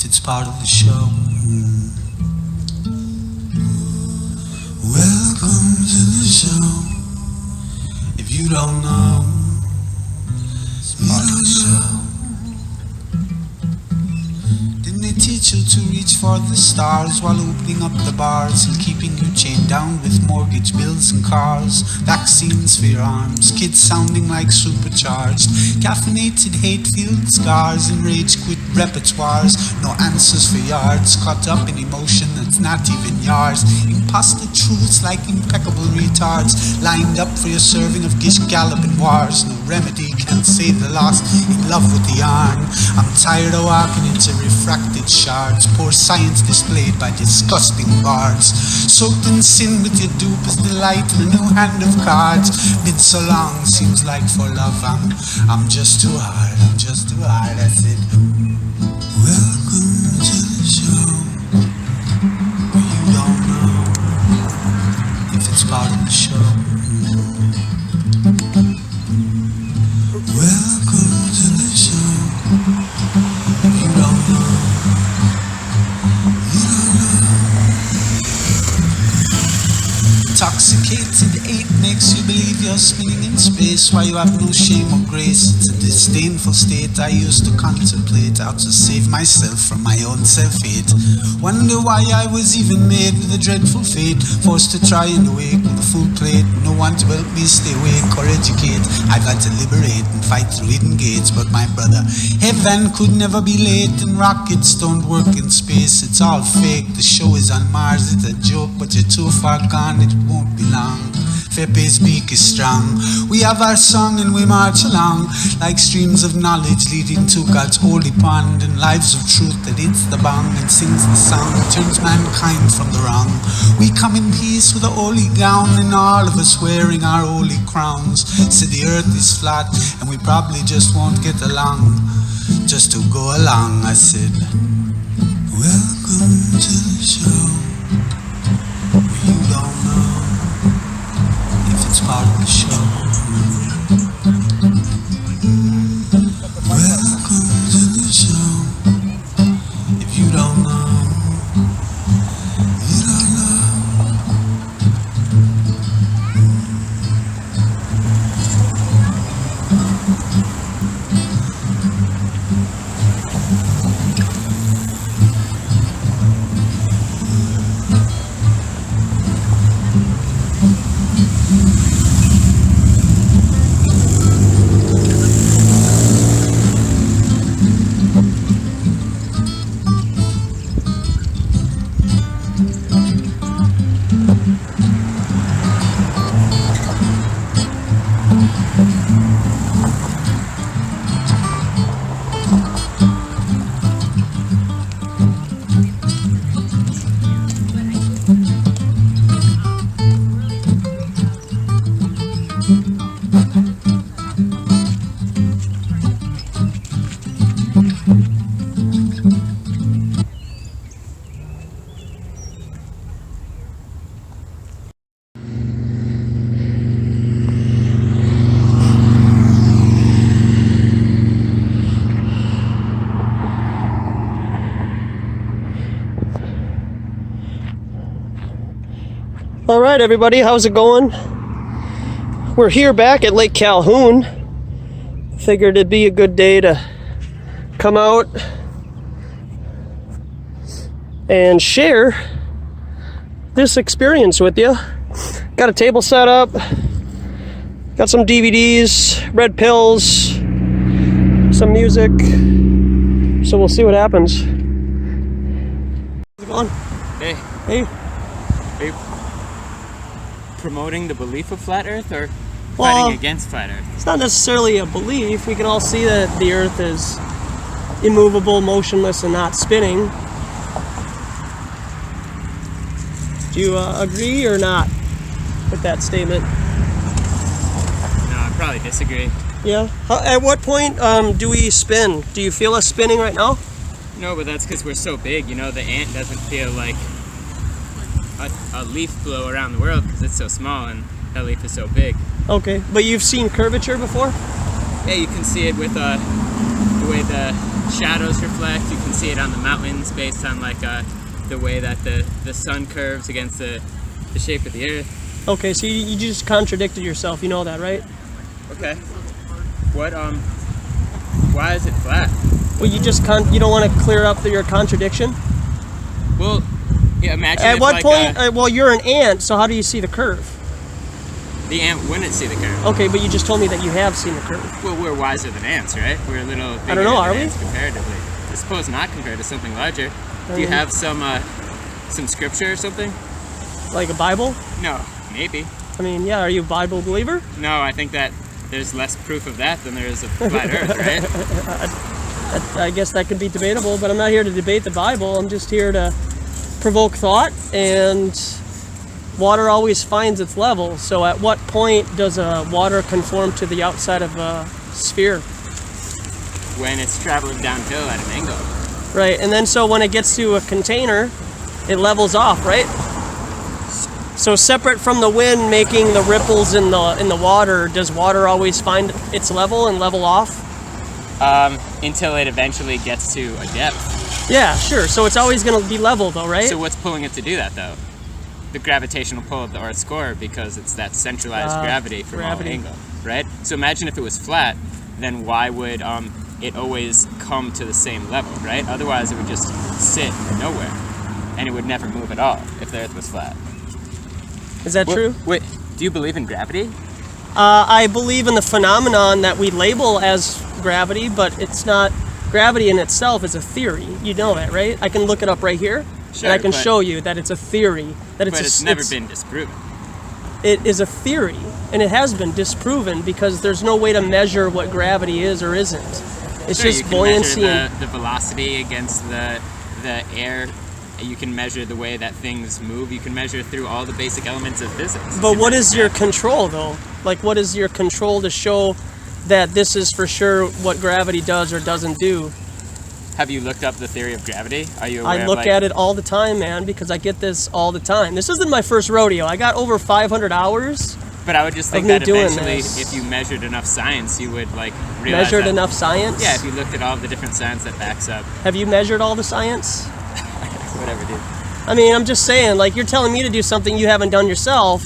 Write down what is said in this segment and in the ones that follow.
if it's part of the show. Welcome to the show. If you don't know, it's part of the show. Didn't they teach you to reach for the stars while opening up the bars and keeping you chained down with mortgage bills and cars? Vaccines for your arms, kids sounding like supercharged, caffeinated hate-filled scars and rage-quit repertoires. No answers for yards, caught up in emotion that's not even yours. Imposter truths like impeccable retards, lined up for your serving of gish gallop and wars. No remedy can save the lost, in love with the yarn. I'm tired of walking into refracted shards, poor science displayed by disgusting bards. Soaked in sin with your dupe is delight in a new hand of cards. Been so long, seems like for love I'm just too hard, I'm just too hard, I said. Welcome to the show, where you don't know if it's part of the show. Welcome to the show, if you don't know, you don't know. Intoxicated eight makes you believe you're spinning in space while you have no shame or grace. It's a disdainful state I used to contemplate how to save myself from my own self-hate. Wonder why I was even made with a dreadful fate, forced to try and awake with a full plate. No one to help me stay awake or educate. I've had to liberate and fight through hidden gates, but my brother, heaven could never be late, and rockets don't work in space. It's all fake, the show is on Mars, it's a joke, but you're too far gone, it won't be long. Fepe's beak is strong. We have our song and we march along like streams of knowledge leading to God's holy pond, and lives of truth that hits the bong and sings the song, turns mankind from the wrong. We come in peace with a holy gown and all of us wearing our holy crowns. So the earth is flat and we probably just won't get along, just to go along. I said, welcome to the show, where you don't know if it's part of the show. Welcome to the show. If you don't know, you don't know. All right, everybody, how's it going? We're here back at Lake Calhoun. Figured it'd be a good day to come out and share this experience with you. Got a table set up, got some DVDs, red pills, some music, so we'll see what happens. How's it going? Hey. Hey. Are you promoting the belief of flat Earth or Well, fighting against flat Earth? It's not necessarily a belief. We can all see that the Earth is immovable, motionless, and not spinning. Do you agree or not with that statement? No, I probably disagree. Yeah? At what point do we spin? Do you feel us spinning right now? No, but that's because we're so big. You know, the ant doesn't feel like a leaf blow around the world because it's so small and that leaf is so big. Okay, but you've seen curvature before? Yeah, you can see it with the way the shadows reflect. You can see it on the mountains based on like the way that the sun curves against the shape of the earth. Okay, so you just contradicted yourself. You know that, right? Okay. What why is it flat? Well, you just you don't want to clear up your contradiction. Well, yeah. Imagine. At if, what like, point? Well, you're an ant, so how do you see the curve? the ant wouldn't see the curve. Okay, but you just told me that you have seen the curve. Well, we're wiser than ants, right? We're a little bigger I don't know, than are we? ants comparatively. I suppose not compared to something larger. Do you have some scripture or something? Like a Bible? No, maybe. I mean, yeah, are you a Bible believer? No, I think that there's less proof of that than there is of flat Earth, right? I guess that could be debatable, but I'm not here to debate the Bible. I'm just here to provoke thought, and water always finds its level. So at what point does water conform to the outside of a sphere? When it's traveling downhill at an angle. Right, and then so when it gets to a container, it levels off, right? So separate from the wind making the ripples in the water, does water always find its level and level off? Until it eventually gets to a depth. Yeah, sure. So it's always going to be level, though, right? So what's pulling it to do that, though? The gravitational pull of the Earth's core, because it's that centralized gravity from all angles, right? So imagine if it was flat, then why would it always come to the same level, right? Otherwise, it would just sit nowhere, and it would never move at all if the Earth was flat. Is that true? Wait, do you believe in gravity? I believe in the phenomenon that we label as gravity, but it's not. Gravity in itself is a theory. You know that, right? I can look it up right here, Sure, and I can but- show you that it's a theory. That But it's never been disproven. It is a theory, and it has been disproven because there's no way to measure what gravity is or isn't. It's Sure, just you can buoyancy. measure the velocity against the air. You can measure the way that things move. You can measure through all the basic elements of physics. But what is your control, though? Like, what is your control to show that this is for sure what gravity does or doesn't do? Have you looked up the theory of gravity? Are you aware I of, look like, at it all the time, man, because I get this all the time. This isn't my first rodeo. I got over 500 hours. But I would just think of me that doing eventually, this. if you measured enough science, you would like realize Measured that, enough science? Yeah, if you looked at all the different science that backs up Have you measured all the science? whatever, dude. I mean, I'm just saying, like, you're telling me to do something you haven't done yourself.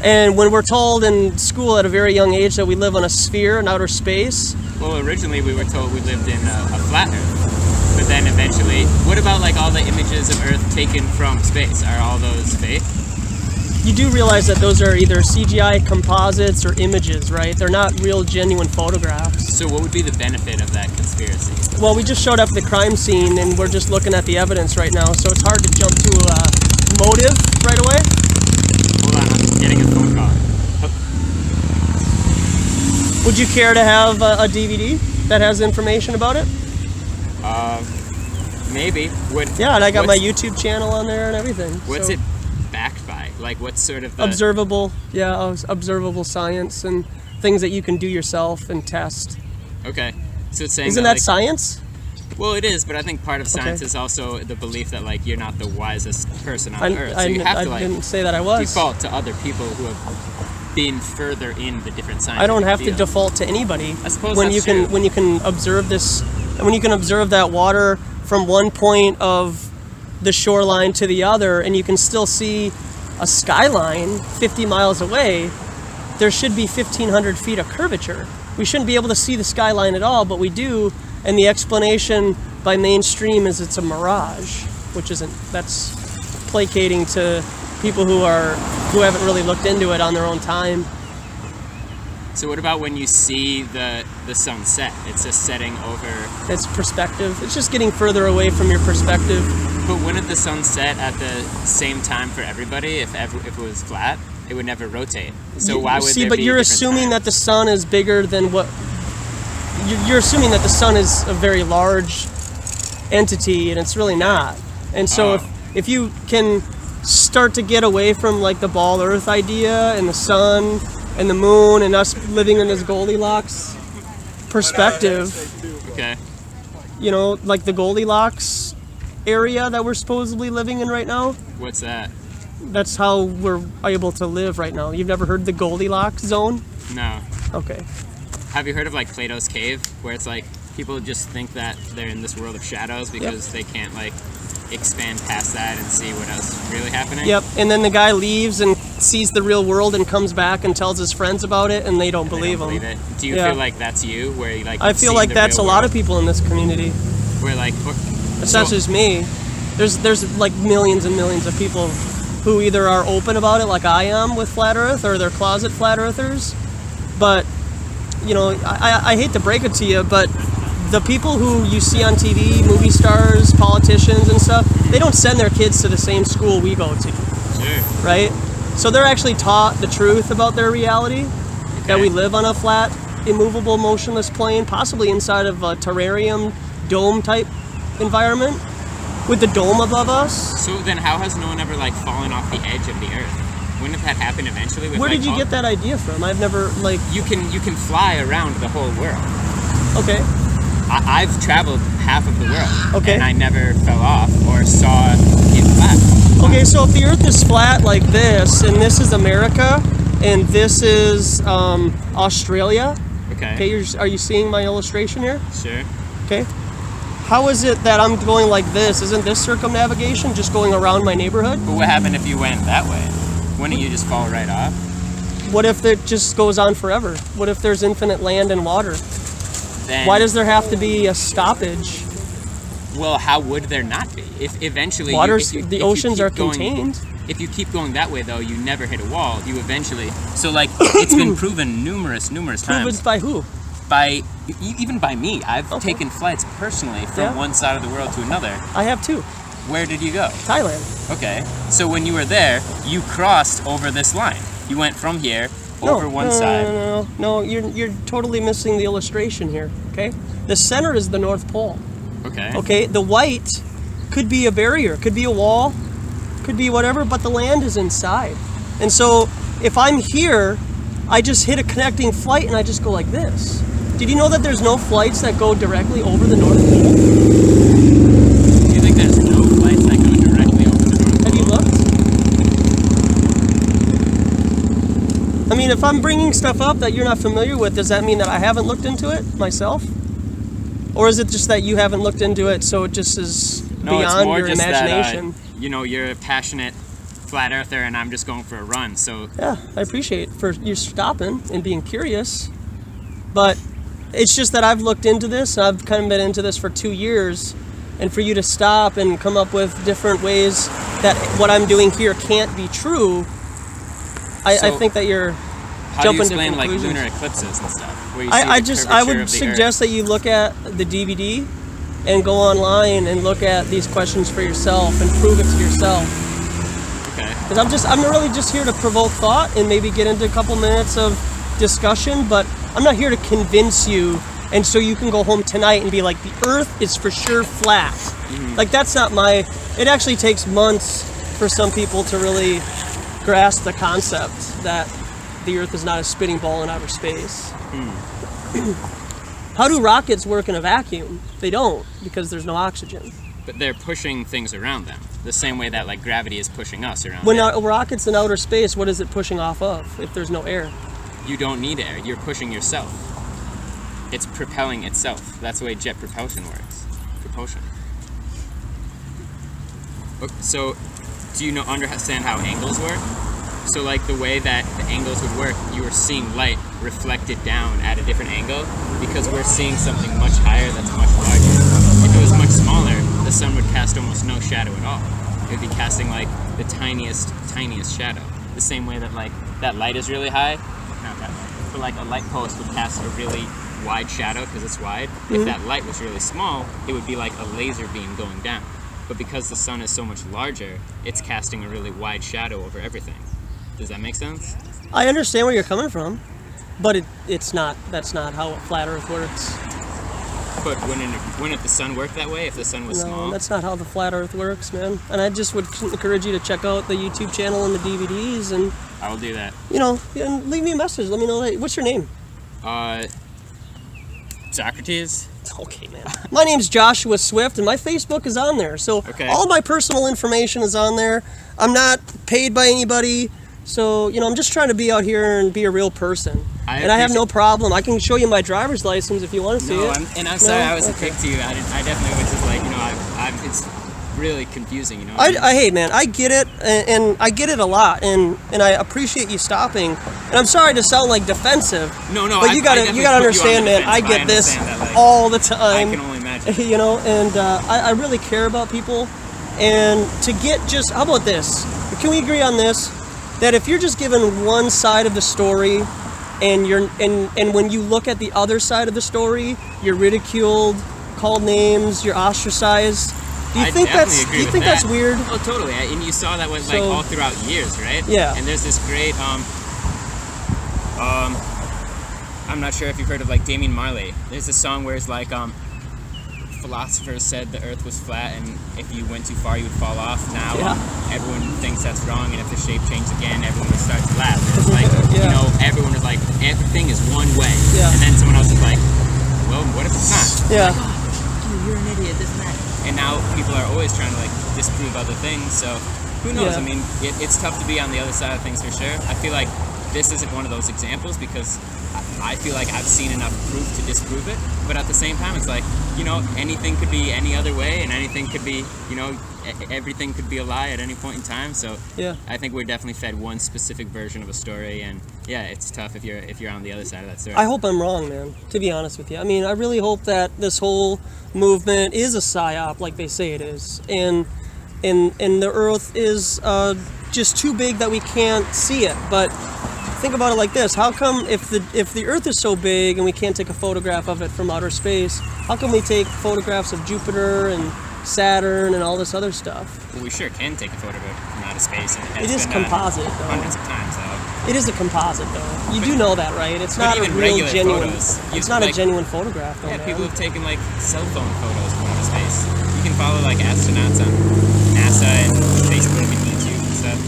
And when we're told in school at a very young age that we live on a sphere in outer space, Well, originally we were told we lived in a flat Earth, but then eventually, what about like all the images of Earth taken from space? Are all those fake? you do realize that those are either CGI composites or images, right? They're not real, genuine photographs. So what would be the benefit of that conspiracy? Well, we just showed up at the crime scene and we're just looking at the evidence right now, so it's hard to jump to a motive right away. Hold on, I'm getting a phone call. Would you care to have a DVD that has information about it? Maybe. Yeah, and I got my what's- YouTube channel on there and everything. What's so. it backed by? Like, what's sort of the... Observable, observable science and things that you can do yourself and test. Okay. So it's saying Isn't that like, science? Well, it is, but I think part of science Okay. is also the belief that like you're not the wisest person on I Earth. So you have I to like didn't say that I was. default to other people who have been further in the different scientific I don't have to field. default to anybody. I suppose when that's you can true. when you can observe this, when you can observe that water from one point of the shoreline to the other, and you can still see a skyline 50 miles away, there should be 1,500 feet of curvature. We shouldn't be able to see the skyline at all, but we do, and the explanation by mainstream is it's a mirage, which isn't. That's placating to people who haven't really looked into it on their own time. So what about when you see the sunset? It's just setting over. It's perspective. It's just getting further away from your perspective. But wouldn't the sun set at the same time for everybody? If it was flat, it would never rotate. So why would see? there But be you're different assuming that times? the sun is bigger than what. You're assuming that the sun is a very large entity, and it's really not. And so if you can start to get away from like the ball Earth idea and the sun and the moon and us living in this Goldilocks perspective, Okay. you know, like the Goldilocks area that we're supposedly living in right now. What's that? That's how we're able to live right now. You've never heard the Goldilocks zone? No. Okay. Have you heard of like Plato's cave, where it's like People just think that they're in this world of shadows because they can't like expand past that and see what else is really happening. Yep, and then the guy leaves and sees the real world and comes back and tells his friends about it, and they don't believe him. It. Do you feel like that's you, where you like? I feel like that's a lot of people in this community. Where like, it's not just me. There's like millions and millions of people who either are open about it, like I am with flat Earth, or they're closet flat earthers. But you know, I hate to break it to you, but the people who you see on TV, movie stars, politicians and stuff, they don't send their kids to the same school we go to. Sure. Right? So they're actually taught the truth about their reality, that we live on a flat, immovable, motionless plane, possibly inside of a terrarium, dome-type environment, with the dome above us. So then how has no one ever, like, fallen off the edge of the Earth? Wouldn't that happen eventually? With, Where like, did you get that idea from? I've never, like... You can fly around the whole world. Okay. I've traveled half of the world. Okay. And I never fell off or saw it flat. Okay, so if the Earth is flat like this, and this is America, and this is Australia. Okay, are you seeing my illustration here? Sure. Okay. How is it that I'm going like this? Isn't this circumnavigation, just going around my neighborhood? But what happened if you went that way? Wouldn't you just fall right off? What if it just goes on forever? What if there's infinite land and water? Then, why does there have to be a stoppage? Well, how would there not be? If eventually the oceans are contained. If you keep going that way, though, you never hit a wall. You eventually... So, like, it's been proven numerous times. Proven by who? Even by me. I've taken flights personally from one side of the world to another. I have too. Where did you go? Thailand. Okay. So when you were there, you crossed over this line. You went from here over one side. No, you're totally missing the illustration here, okay? The center is the North Pole. Okay. Okay, the white could be a barrier, could be a wall, could be whatever, but the land is inside. And so if I'm here, I just hit a connecting flight and I just go like this. Did you know that there's no flights that go directly over the North Pole? Do you think there's no flights that go directly over the North Pole? Have you looked? I mean, if I'm bringing stuff up that you're not familiar with, does that mean that I haven't looked into it myself? Or is it just that you haven't looked into it, so it just is beyond your imagination? That, you're a passionate flat earther, and I'm just going for a run. So yeah, I appreciate for you stopping and being curious, but it's just that I've looked into this. I've kind of been into this for 2 years, and for you to stop and come up with different ways that what I'm doing here can't be true, I think that you're jumping to conclusions. How do you explain like lunar eclipses and stuff? I would suggest that you look at the DVD and go online and look at these questions for yourself and prove it to yourself. Okay. Because I'm really just here to provoke thought and maybe get into a couple minutes of discussion, but I'm not here to convince you and so you can go home tonight and be like, the Earth is for sure flat. Mm-hmm. Like, that's not it actually takes months for some people to really grasp the concept that the Earth is not a spinning ball in outer space. How do rockets work in a vacuum? They don't, because there's no oxygen. But they're pushing things around them, the same way that like gravity is pushing us around. When a rocket's in outer space, what is it pushing off of if there's no air? You don't need air. You're pushing yourself. It's propelling itself. That's the way jet propulsion works. Propulsion. So, do you understand how angles work? So, like the way that the angles would work, you were seeing light reflected down at a different angle because we're seeing something much higher that's much larger. If it was much smaller, the sun would cast almost no shadow at all. It would be casting like the tiniest shadow. The same way that like that light is really high, not that light, but like a light post would cast a really wide shadow because it's wide. Mm-hmm. If that light was really small, it would be like a laser beam going down. But because the sun is so much larger, it's casting a really wide shadow over everything. Does that make sense? I understand where you're coming from, but that's not how flat Earth works. But wouldn't the sun work that way if the sun was small? No, that's not how the flat Earth works, man. And I just would encourage you to check out the YouTube channel and the DVDs, and I will do that. And leave me a message. Let me know. What's your name? Socrates. Okay, man. My name's Joshua Swift, and my Facebook is on there. So all of my personal information is on there. I'm not paid by anybody So, you know, I'm just trying to be out here and be a real person. I have no problem. I can show you my driver's license if you want to see it. I'm sorry I was a prick to you. I definitely was just like, you know, it's really confusing, you know. Hey, man, I get it, and I get it a lot, and I appreciate you stopping. And I'm sorry to sound like defensive. No, but you gotta understand, man. I get this all the time. I can only imagine. You know, and I really care about people. And to get how about this? Can we agree on this? That if you're just given one side of the story, and when you look at the other side of the story, you're ridiculed, called names, you're ostracized. Do you think that's weird? Oh, totally. And you saw that with like all throughout years, right? Yeah. And there's this great I'm not sure if you've heard of like Damian Marley. There's a song where it's like philosophers said the earth was flat, and if you went too far you would fall off. Now everyone thinks that's wrong, and if the shape changed again, everyone would start to laugh. And it's like, you know, everyone was like, everything is one way. Yeah. And then someone else was like, well, what if it's not? Yeah. Like, oh, you're an idiot, this and that. And now people are always trying to like disprove other things, so who knows? Yeah. I mean, it's tough to be on the other side of things for sure. I feel like this isn't one of those examples because I feel like I've seen enough proof to disprove it, but at the same time it's like, you know, anything could be any other way, and anything could be, you know, everything could be a lie at any point in time. So yeah, I think we're definitely fed one specific version of a story, and yeah, it's tough if you're on the other side of that story. I hope I'm wrong, man, to be honest with you. I mean, I really hope that this whole movement is a psyop like they say it is, and the earth is just too big that we can't see it. But think about it like this: how come if the earth is so big and we can't take a photograph of it from outer space, how come we take photographs of Jupiter and Saturn and all this other stuff? Well, we sure can take a photograph from outer space. And it is composite, though. Hundreds of times, though. It is a composite, though. You do know that, right? It's not a real genuine. It's not a genuine photograph, though. Yeah, man. people have taken like cell phone photos from outer space. You can follow like astronauts on NASA and Facebook and YouTube and stuff.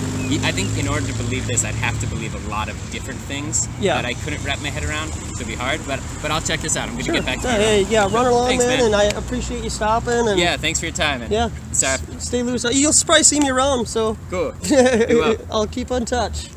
I think in order to believe this, I'd have to believe a lot of different things that I couldn't wrap my head around. So it'd be hard, but I'll check this out. I'm going to get back to you. Hey, yeah, run along, thanks, man, and I appreciate you stopping. And yeah, thanks for your time. And yeah, sorry. Stay loose. You'll probably see me around, so cool. I'll keep in touch.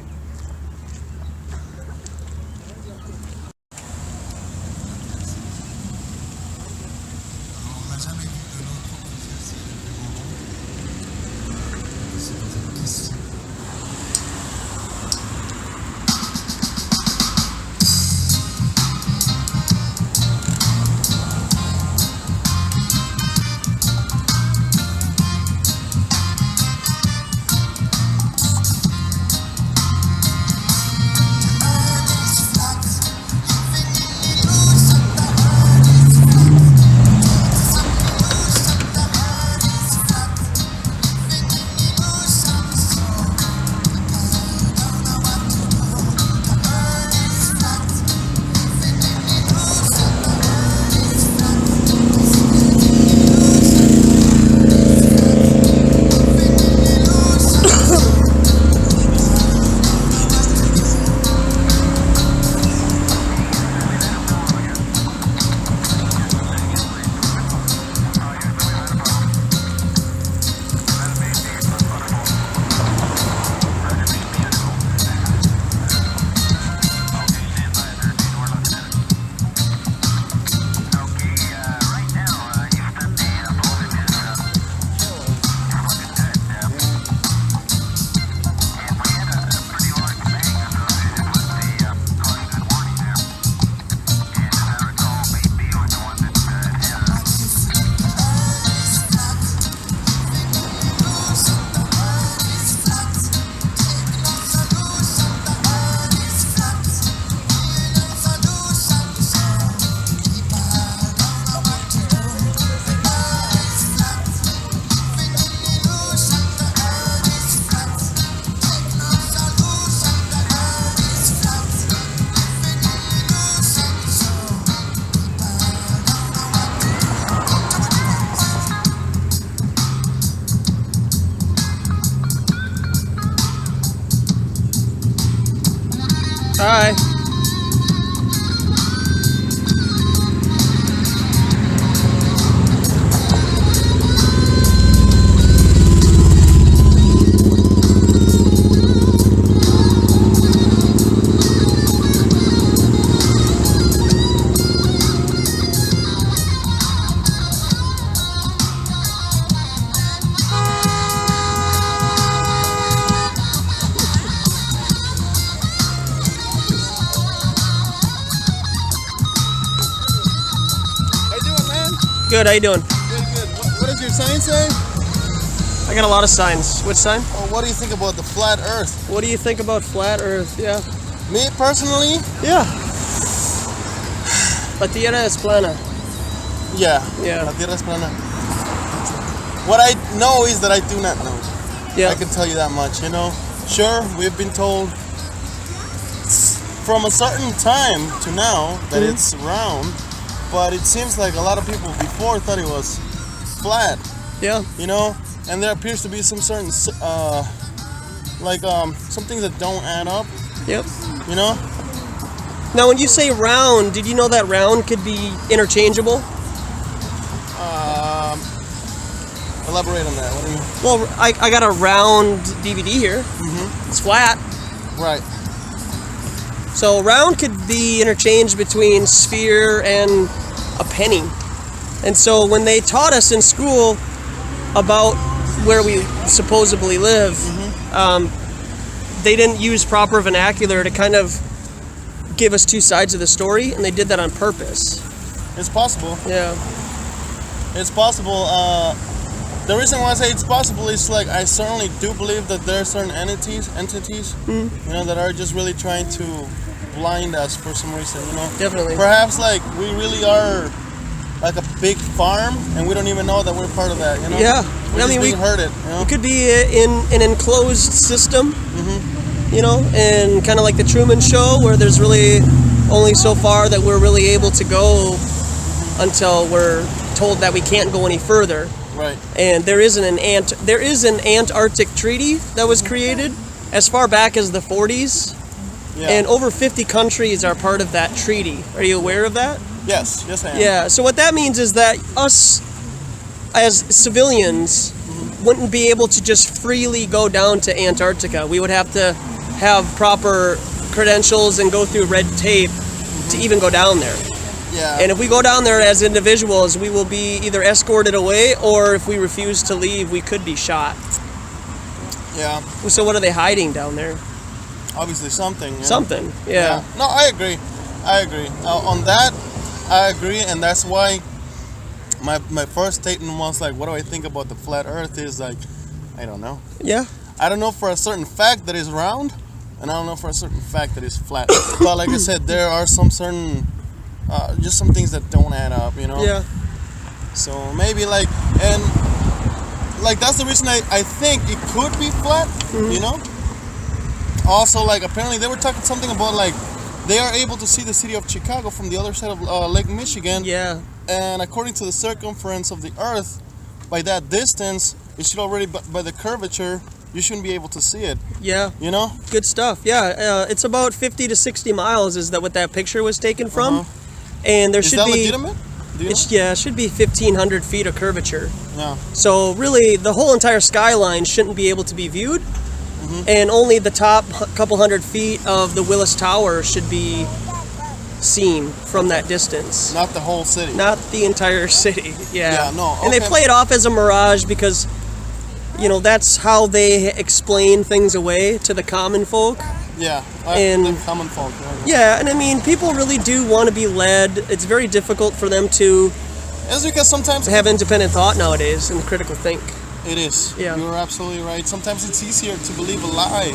Bye. Good, how you doing? Good. What does your sign say? I got a lot of signs. Which sign? Or what do you think about the flat Earth? What do you think about flat Earth? Yeah. Me personally? Yeah. La Tierra es plana. Yeah. Yeah. La Tierra es plana. What I know is that I do not know. Yeah. I can tell you that much, you know. Sure, we've been told from a certain time to now that it's round, but it seems like a lot of people before thought it was flat, Yeah. you know, and there appears to be some certain some things that don't add up, Yep. you know. Now, when you say round, did you know that round could be interchangeable? Elaborate on that. What do you mean? Well, I got a round DVD here. It's flat. Right. So round could be interchanged between sphere and a penny. And so when they taught us in school about where we supposedly live, they didn't use proper vernacular to kind of give us two sides of the story, and they did that on purpose. It's possible. Yeah. It's possible. The reason why I say it's possible is like I certainly do believe that there are certain entities, you know, that are just really trying to blind us for some reason, you know. Definitely. Perhaps like we really are like a big farm and we don't even know that we're part of that, you know. Yeah. We're I mean, being herded, you know. We could be in an enclosed system, you know, and kind of like the Truman Show, where there's really only so far that we're really able to go until we're told that we can't go any further. Right. And there is an Antarctic treaty that was created as far back as the 40s, Yeah. and over 50 countries are part of that treaty. Are you aware of that? Yes I am. Yeah, so what that means is that us as civilians wouldn't be able to just freely go down to Antarctica. We would have to have proper credentials and go through red tape to even go down there. Yeah. And if we go down there as individuals, we will be either escorted away, or if we refuse to leave, we could be shot. Yeah. So what are they hiding down there? Obviously something. Yeah. Something, yeah. No, I agree. On that, I agree, and that's why my first statement was like, what do I think about the flat Earth? Is like, I don't know. Yeah. I don't know for a certain fact that it's round, and I don't know for a certain fact that it's flat. But like I said, there are some certain, just some things that don't add up, you know. Yeah. So maybe like, and like that's the reason I think it could be flat, you know. Also, like apparently they were talking something about like they are able to see the city of Chicago from the other side of Lake Michigan. Yeah. And according to the circumference of the Earth, by that distance, it should already by the curvature, you shouldn't be able to see it. Yeah. You know? Good stuff. Yeah. It's about 50 to 60 miles. Is that what that picture was taken from? And there Is should that be. legitimate? Do you know? Yeah, it should be 1,500 feet of curvature. Yeah. So really, the whole entire skyline shouldn't be able to be viewed, and only the top couple hundred feet of the Willis Tower should be seen from that distance. Not the whole city. Not the entire city. Yeah. Yeah, no, And they okay. play it off as a mirage because, you know, that's how they explain things away to the common folk. Yeah. And- the common folk. Yeah, and I mean, people really do want to be led. It's very difficult for them to It's because sometimes have independent thought nowadays and critical think. it is. Yeah. You're absolutely right. Sometimes it's easier to believe a lie,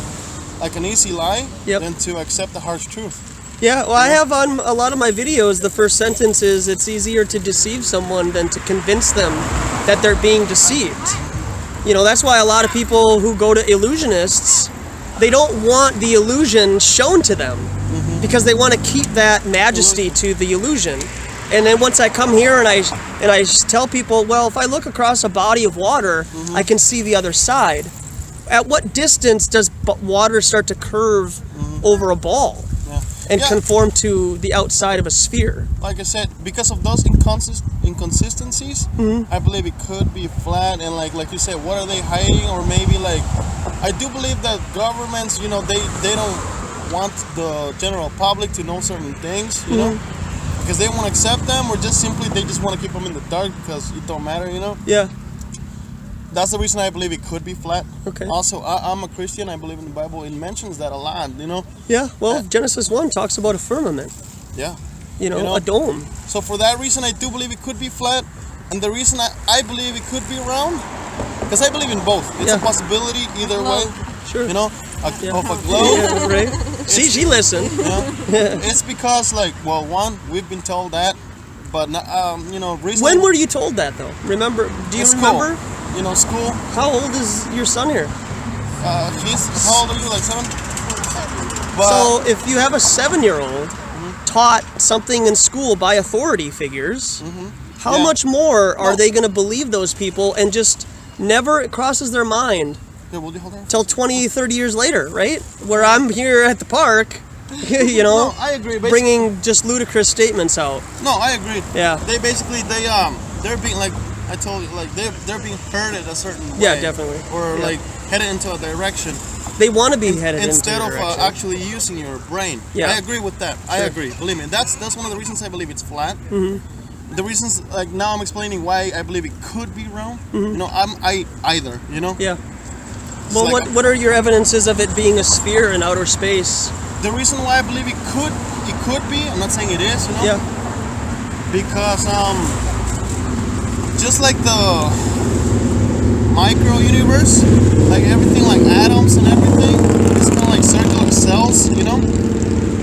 like an easy lie, Yep. than to accept the harsh truth. Yeah, well, I have on a lot of my videos, the first sentence is, it's easier to deceive someone than to convince them that they're being deceived. You know, that's why a lot of people who go to illusionists, they don't want the illusion shown to them because they want to keep that majesty to the illusion. And then once I come here and I tell people, well, if I look across a body of water, I can see the other side. At what distance does water start to curve over a ball and Yeah. conform to the outside of a sphere? Like I said, because of those inconsistencies, I believe it could be flat. And like you said, what are they hiding? Or maybe like, I do believe that governments, you know, they don't want the general public to know certain things, you know, because they won't accept them, or just simply they just want to keep them in the dark because it don't matter, you know. Yeah. That's the reason I believe it could be flat. Okay. Also, I'm a Christian. I believe in the Bible. It mentions that a lot, you know. Yeah. Well, Genesis 1 talks about a firmament. Yeah. You know, You know, a dome. So for that reason, I do believe it could be flat. And the reason I believe it could be round, because I believe in both. It's a possibility either way. Sure. You know, of a globe. Yeah, right. See, she listened. It's because, like, well, one, we've been told that, but you know, recently. When were you told that though? Remember? Do you remember? You know, school. How old is your son here? How old are you? Like 7? But, so if you have a 7-year-old taught something in school by authority figures, how much more are they going to believe those people and just never it crosses their mind till 20, 30 years later, right? Where I'm here at the park, you know, no, I agree. Bringing just ludicrous statements out. No, I agree. Yeah. They basically, they're being, like I told you, like they're being herded a certain way. Yeah, definitely. Or like headed into a direction. They want to be headed instead into a direction. Instead of actually using your brain. Yeah. I agree with that. I agree. Believe me, that's one of the reasons I believe it's flat. The reasons, like now I'm explaining why I believe it could be round. You know, I either. You know. Yeah. Well, like, what are your evidences of it being a sphere in outer space? The reason why I believe it could be. I'm not saying it is. You know. Yeah. Because just like the micro universe, like everything, like atoms and everything, it's kind of like circular cells, you know.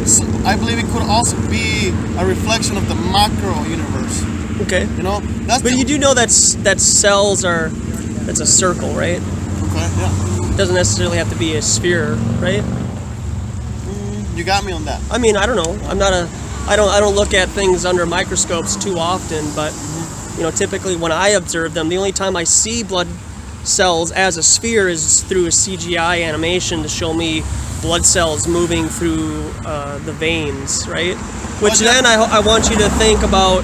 So I believe it could also be a reflection of the macro universe. Okay. You know, but you do know that cells are that's a circle, right? Okay. Yeah. It doesn't necessarily have to be a sphere, right? You got me on that. I mean, I don't know. I don't look at things under microscopes too often, but you know, typically when I observe them, the only time I see blood cells as a sphere is through a CGI animation to show me blood cells moving through the veins, right? Which then I want you to think about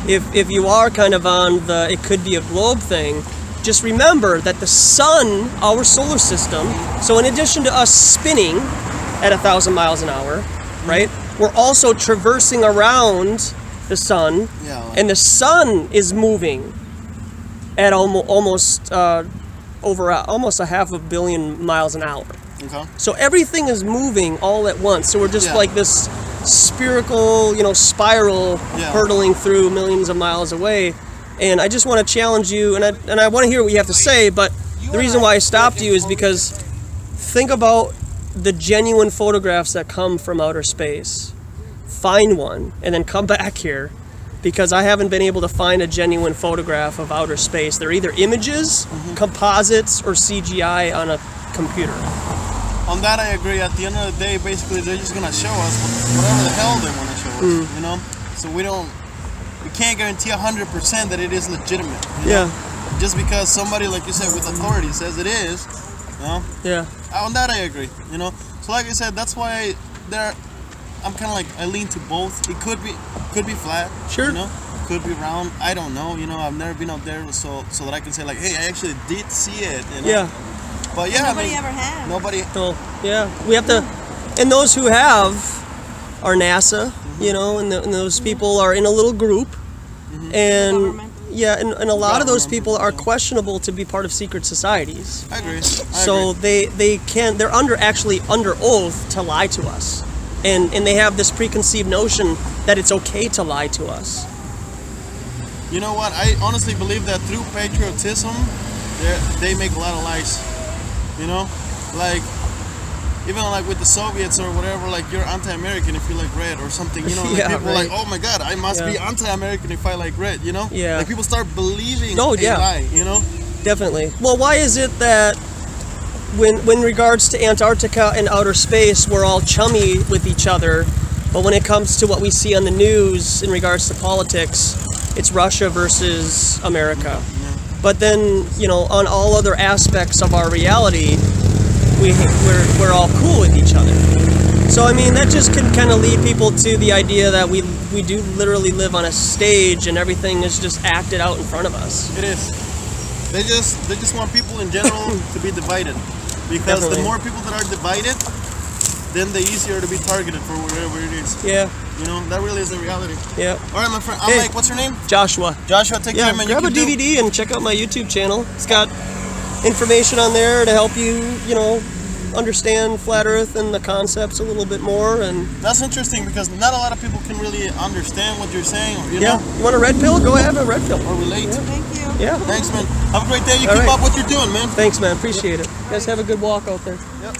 if you are kind of on the it could be a globe thing, just remember that the sun, our solar system, so in addition to us spinning at 1,000 miles an hour, right, we're also traversing around the sun, and the sun is moving at almost over almost 500 million miles an hour. Okay. So everything is moving all at once. So we're just like this spherical, you know, spiral hurtling through millions of miles away. And I just want to challenge you, and I want to hear what you have to say. But the reason why I stopped you is because think about the genuine photographs that come from outer space. Find one and then come back here, because I haven't been able to find a genuine photograph of outer space. They're either images, composites, or CGI on a computer. On that I agree. At the end of the day, basically they're just gonna show us whatever the hell they want to show us, you know? So we can't guarantee 100% that it is legitimate. You know? Just because somebody, like you said, with authority says it is, you know? Yeah. On that I agree, you know? So like I said, that's why I'm kind of like, I lean to both. It could be flat, sure, you know, could be round. I don't know, you know. I've never been up there, so that I can say like, hey, I actually did see it. You know? Yeah. But yeah, nobody ever has. Nobody. Well, yeah, we have to, and those who have are NASA, you know, and those people are in a little group, and yeah, and a lot of those people are questionable to be part of secret societies. I agree. So they're actually under oath to lie to us. And they have this preconceived notion that it's okay to lie to us. You know what? I honestly believe that through patriotism, they make a lot of lies. You know, like even like with the Soviets or whatever, like you're anti-American if you like red or something. You know, like people are like, oh my God, I must be anti-American if I like red. You know, like people start believing a lie. You know, definitely. Well, why is it that when regards to Antarctica and outer space, we're all chummy with each other, but when it comes to what we see on the news in regards to politics, it's Russia versus America? But then, you know, on all other aspects of our reality, we're all cool with each other. So I mean, that just can kind of lead people to the idea that we do literally live on a stage and everything is just acted out in front of us. It is. They just want people in general to be divided. Because the more people that are divided, then the easier to be targeted for whatever it is. Yeah. You know, that really is the reality. Yeah. All right, my friend. I'm Mike. What's your name? Joshua. Joshua, take care, man. Grab a DVD and check out my YouTube channel. It's got information on there to help you, you know, understand flat Earth and the concepts a little bit more. And that's interesting because not a lot of people can really understand what you're saying. Or, you know? You want a red pill? Go ahead, have a red pill. Or relate. Thank you. Yeah. Thanks, man. Have a great day. You All keep right. up what you're doing, man. Thanks, man. Appreciate it. You guys have a good walk out there. Yep.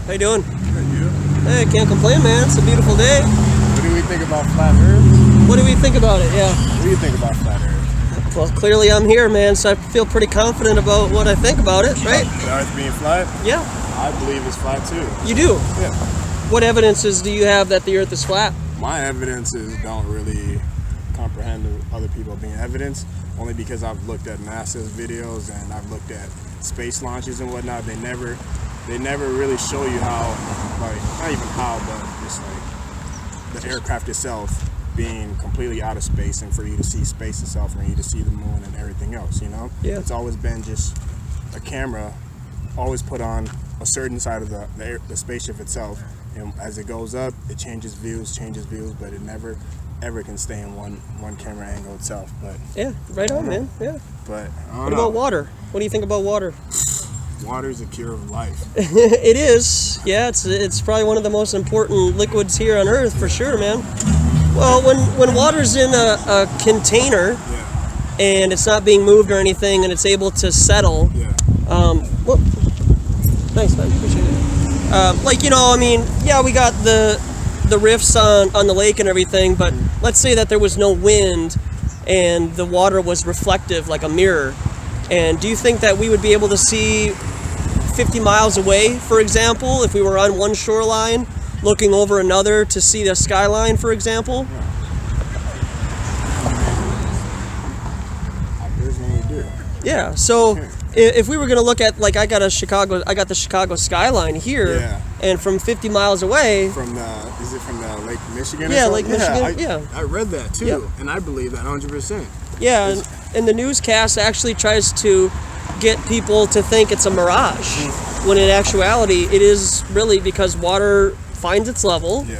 How you doing? Good, you? Hey, can't complain, man. It's a beautiful day. What do we think about flat Earth? What do we think about it? Yeah. What do you think about flat Earth? Well, clearly I'm here, man, so I feel pretty confident about what I think about it, right? The Earth being flat? Yeah. I believe it's flat too. You do? Yeah. What evidences do you have that the Earth is flat? My evidences don't really comprehend other people being evidence, only because I've looked at NASA's videos and I've looked at space launches and whatnot. They never really show you how, like, not even how, but just like the aircraft itself being completely out of space and for you to see space itself and for you to see the moon and everything else, you know? Yeah. It's always been just a camera always put on a certain side of the spaceship itself, and as it goes up, it changes views, but it never ever can stay in one camera angle itself. But Yeah, right on, man. Yeah. but I don't What know. about water? What do you think about water? Water is a cure of life. It is. Yeah, it's probably one of the most important liquids here on Earth for sure, man. Well, when water's in a container Yeah. and it's not being moved or anything and it's able to settle, Yeah. well, thanks, man. Appreciate it. Like, you know, I mean, yeah, we got the rifts on the lake and everything, but let's say that there was no wind and the water was reflective like a mirror. And do you think that we would be able to see 50 miles away, for example, if we were on one shoreline looking over another to see the skyline, for example? Here's what we do. Yeah, so if we were going to look at, like, I got the Chicago skyline here, Yeah. and from 50 miles away, Is it from the Lake Michigan? or Yeah, something? Lake Michigan, yeah. I read that too, Yep. and I believe that 100%. yeah, and the newscast actually tries to get people to think it's a mirage, when in actuality it is really because water finds its level. Yeah.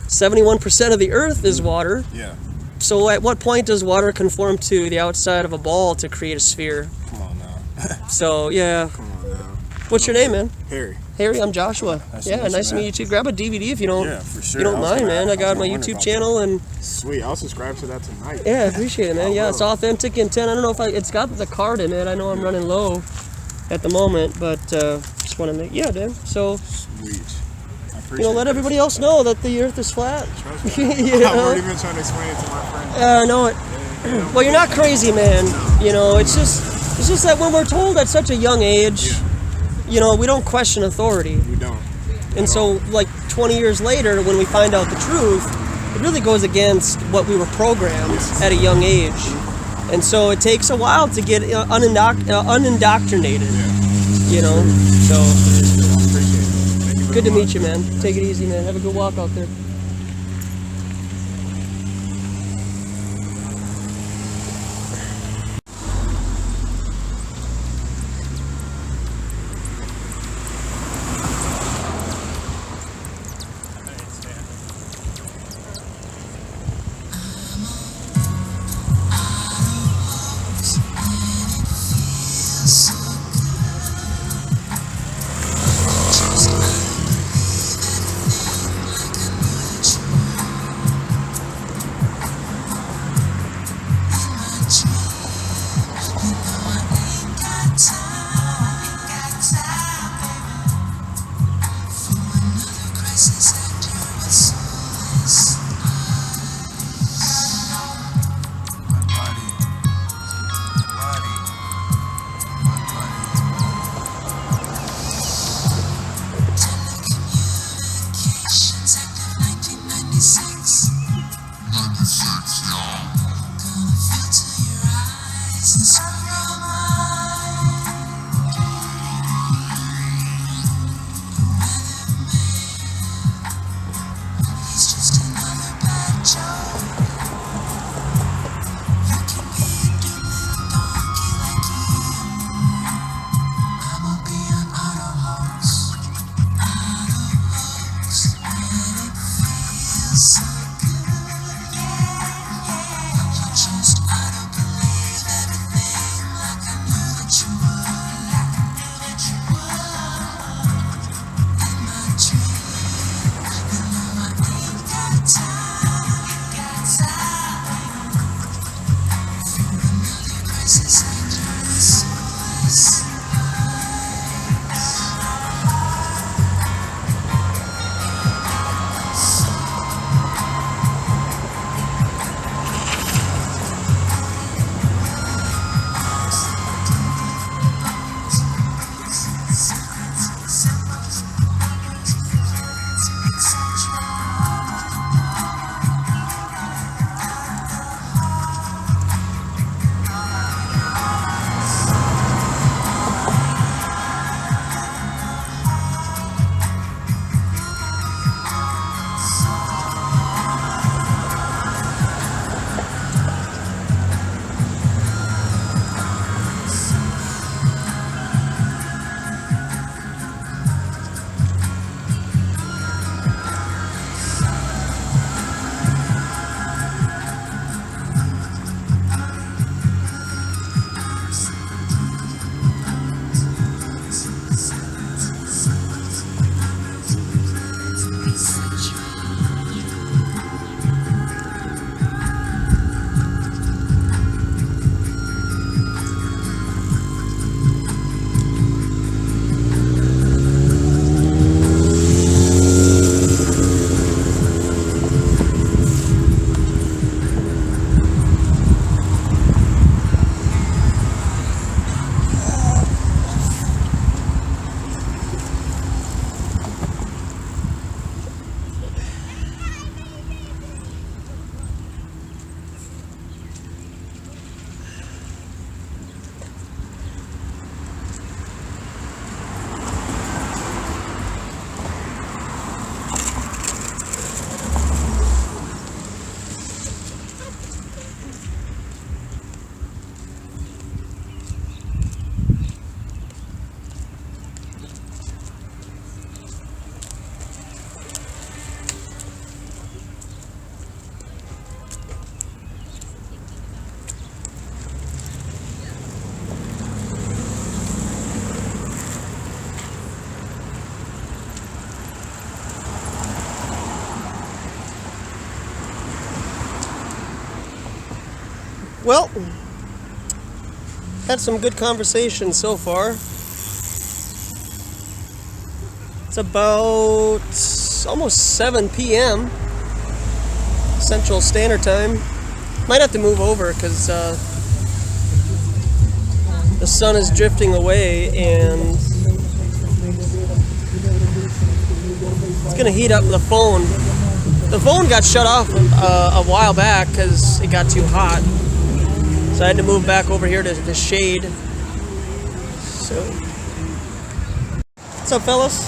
71% of the Earth is water. Yeah. So at what point does water conform to the outside of a ball to create a sphere? Come on now. So yeah. Come on now. What's your name, man? Harry. Harry, I'm Joshua. Nice to Yeah, meet you, nice to man. meet you too. Grab a DVD if you don't. Yeah, for sure. You don't I was mind, gonna- man. I got was my gonna wonder YouTube about channel and Sweet. I'll subscribe to that tonight. yeah, I appreciate it, man. Yeah, it's will. authentic intent. I don't know if it's got the card in it. I know I'm running low at the moment, but just want to make dude. So Sweet. I appreciate you know, let that. everybody else know that the Earth is flat. Trust me. You I've know? already been trying to explain it to my friends. I know it. Well, you're not crazy, man. You know, it's just that when we're told at such a young age, you know, we don't question authority. We don't. And so, like 20 years later, when we find out the truth, it really goes against what we were programmed at a young age. And so it takes a while to get unindoctrinated, you know? So, Appreciate it. Thank you very good to much. meet you, man. Take it easy, man. Have a good walk out there. Well, had some good conversation so far. It's about almost 7 p.m. Central Standard Time. Might have to move over because the sun is drifting away and it's going to heat up the phone. The phone got shut off a while back because it got too hot. So I had to move back over here to the shade. So, what's up, fellas?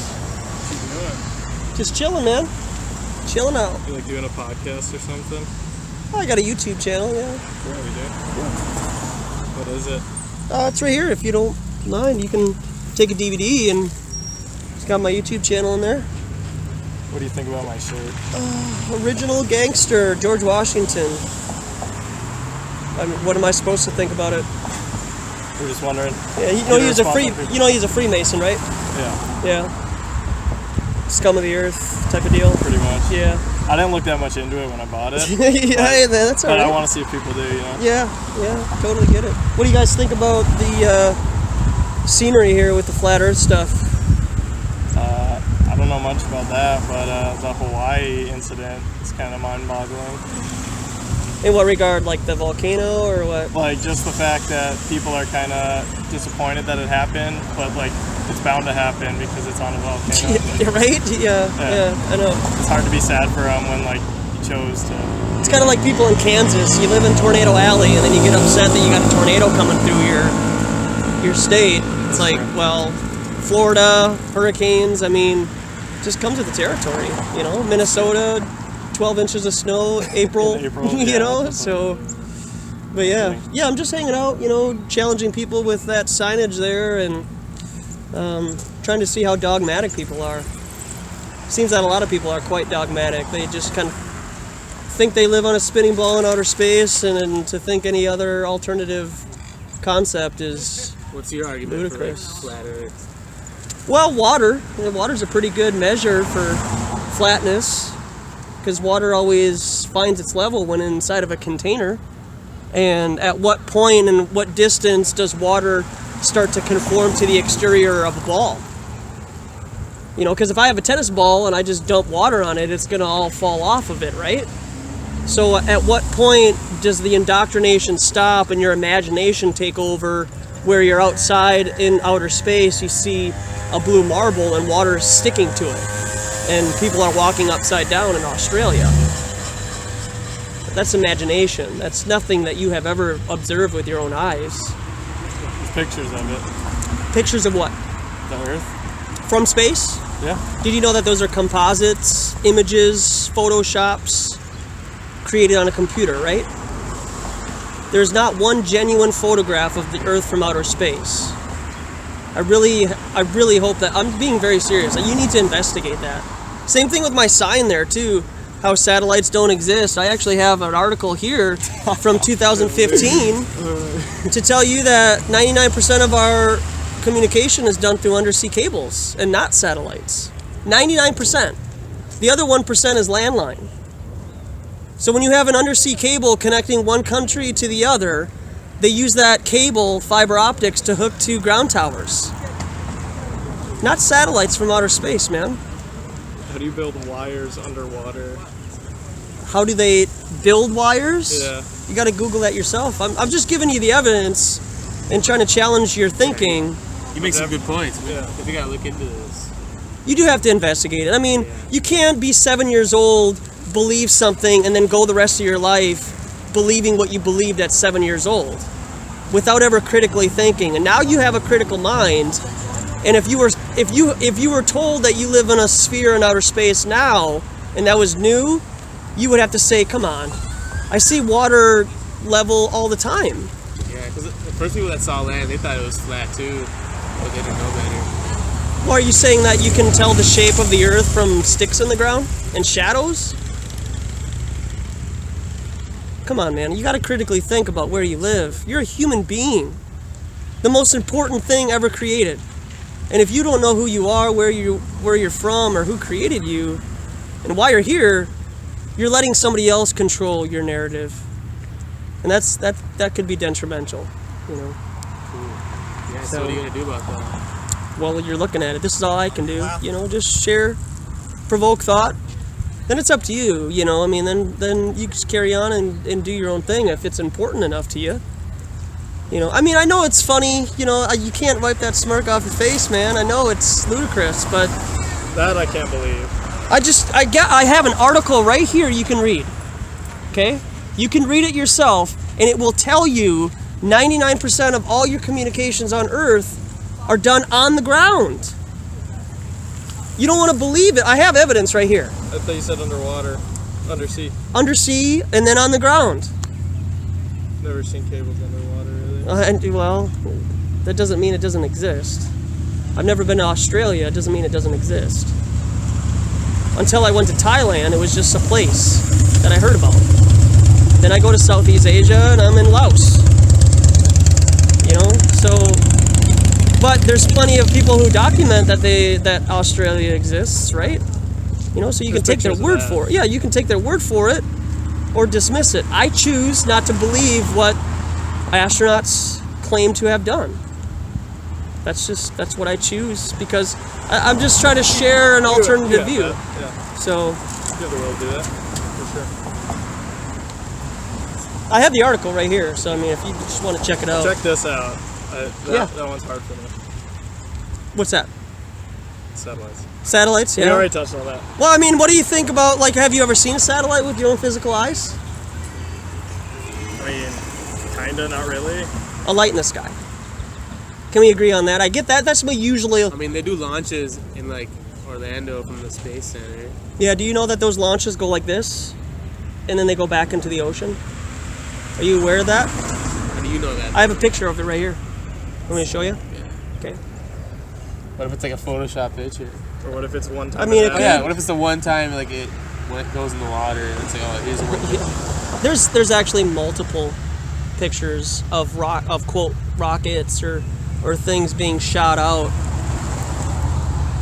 What you doing? Just chilling, man. Chilling out. You like doing a podcast or something? Oh, I got a YouTube channel, yeah. Yeah, we do. What is it? It's right here. If you don't mind, you can take a DVD and it's got my YouTube channel in there. What do you think about my shirt? Original gangster, George Washington. I mean, what am I supposed to think about it? We're just wondering. Yeah, he's a Freemason, right? Yeah, Yeah. Scum of the earth type of deal. pretty much. Yeah. I didn't look that much into it when I bought it. Yeah, that's But alright. I want to see if people do, you know? Yeah, totally get it. What do you guys think about the scenery here with the flat earth stuff? I don't know much about that, but the Hawaii incident is kind of mind-boggling. In what regard, like the volcano or what? Like, just the fact that people are kind of disappointed that it happened, but, like, it's bound to happen because it's on a volcano. Yeah, right? Yeah, I know. It's hard to be sad for them when, like, you chose to... It's kind of like people in Kansas. You live in Tornado Alley, and then you get upset that you got a tornado coming through your state. It's like, well, Florida, hurricanes, I mean, just comes with the territory, you know? Minnesota, 12 inches of snow, April, you know? So, but yeah. Yeah, I'm just hanging out, you know, challenging people with that signage there and trying to see how dogmatic people are. Seems that a lot of people are quite dogmatic. They just kind of think they live on a spinning ball in outer space, and to think any other alternative concept is What's your argument ludicrous. for flat Earth? Well, water. Water's a pretty good measure for flatness because water always finds its level when inside of a container. And at what point and what distance does water start to conform to the exterior of a ball? You know, because if I have a tennis ball and I just dump water on it, it's going to all fall off of it, right? So at what point does the indoctrination stop and your imagination take over, where you're outside in outer space, you see a blue marble and water is sticking to it, and people are walking upside down in Australia? That's imagination. That's nothing that you have ever observed with your own eyes. There's pictures of it. Pictures of what? The Earth. From space? Yeah. Did you know that those are composites, images, photoshops, created on a computer, right? There's not one genuine photograph of the Earth from outer space. I really hope that, I'm being very serious, you need to investigate that. Same thing with my sign there too, how satellites don't exist. I actually have an article here from 2015 to tell you that 99% of our communication is done through undersea cables and not satellites. 99%. The other 1% is landline. So when you have an undersea cable connecting one country to the other, they use that cable, fiber optics, to hook to ground towers. Not satellites from outer space, man. How do you build wires underwater? How do they build wires? Yeah. You got to Google that yourself. I'm just giving you the evidence and trying to challenge your thinking. You make some good points. Yeah. We gotta look into this. You do have to investigate it. I mean, you can't be 7 years old, believe something, and then go the rest of your life believing what you believed at 7 years old without ever critically thinking. And now you have a critical mind. And if you were told that you live in a sphere in outer space now, and that was new, you would have to say, come on, I see water level all the time. Yeah, because the first people that saw land, they thought it was flat too, but they didn't know better. Well, are you saying that you can tell the shape of the Earth from sticks in the ground and shadows? Come on, man, you got to critically think about where you live. You're a human being, the most important thing ever created. And if you don't know who you are, where you're from, or who created you, and why you're here, you're letting somebody else control your narrative, and that could be detrimental, you know. Cool. Yeah. So what are you gonna do about that? Well, you're looking at it. This is all I can do. You know, just share, provoke thought. Then it's up to you. You know, I mean, then you just carry on and do your own thing if it's important enough to you. You know, I mean, I know it's funny. You know, you can't wipe that smirk off your face, man. I know it's ludicrous, but That I can't believe. I have an article right here you can read. Okay? You can read it yourself, and it will tell you 99% of all your communications on Earth are done on the ground. You don't want to believe it. I have evidence right here. I thought you said underwater, undersea. Undersea and then on the ground. Never seen cables underwater, really. Well, that doesn't mean it doesn't exist. I've never been to Australia. It doesn't mean it doesn't exist. Until I went to Thailand, it was just a place that I heard about. Then I go to Southeast Asia and I'm in Laos. You know, so... But there's plenty of people who document that Australia exists, right? You know, so you can take their word for it. Yeah, you can take their word for it or dismiss it. I choose not to believe what astronauts claim to have done. That's what I choose, because I'm just trying to share an alternative view. Yeah. So You have the will to do that, for sure. I have the article right here, so I mean, if you just want to check it out. Check this out. That one's hard for me. What's that? Satellites. Satellites, yeah. We already touched on that. Well, I mean, what do you think about, like, have you ever seen a satellite with your own physical eyes? I mean, kinda, not really. A light in the sky. Can we agree on that? I get that. That's what usually... I mean, they do launches in like Orlando from the Space Center. Yeah, do you know that those launches go like this? And then they go back into the ocean? Are you aware of that? How do you know that? I have a picture of it right here. Want me to show you? Yeah. Okay. What if it's like a Photoshop picture? Or what if it's one time? I mean, Oh, yeah. What if it's the one time like when it goes in the water and it's like, oh, here's a one. There's actually multiple pictures of quote rockets or things being shot out,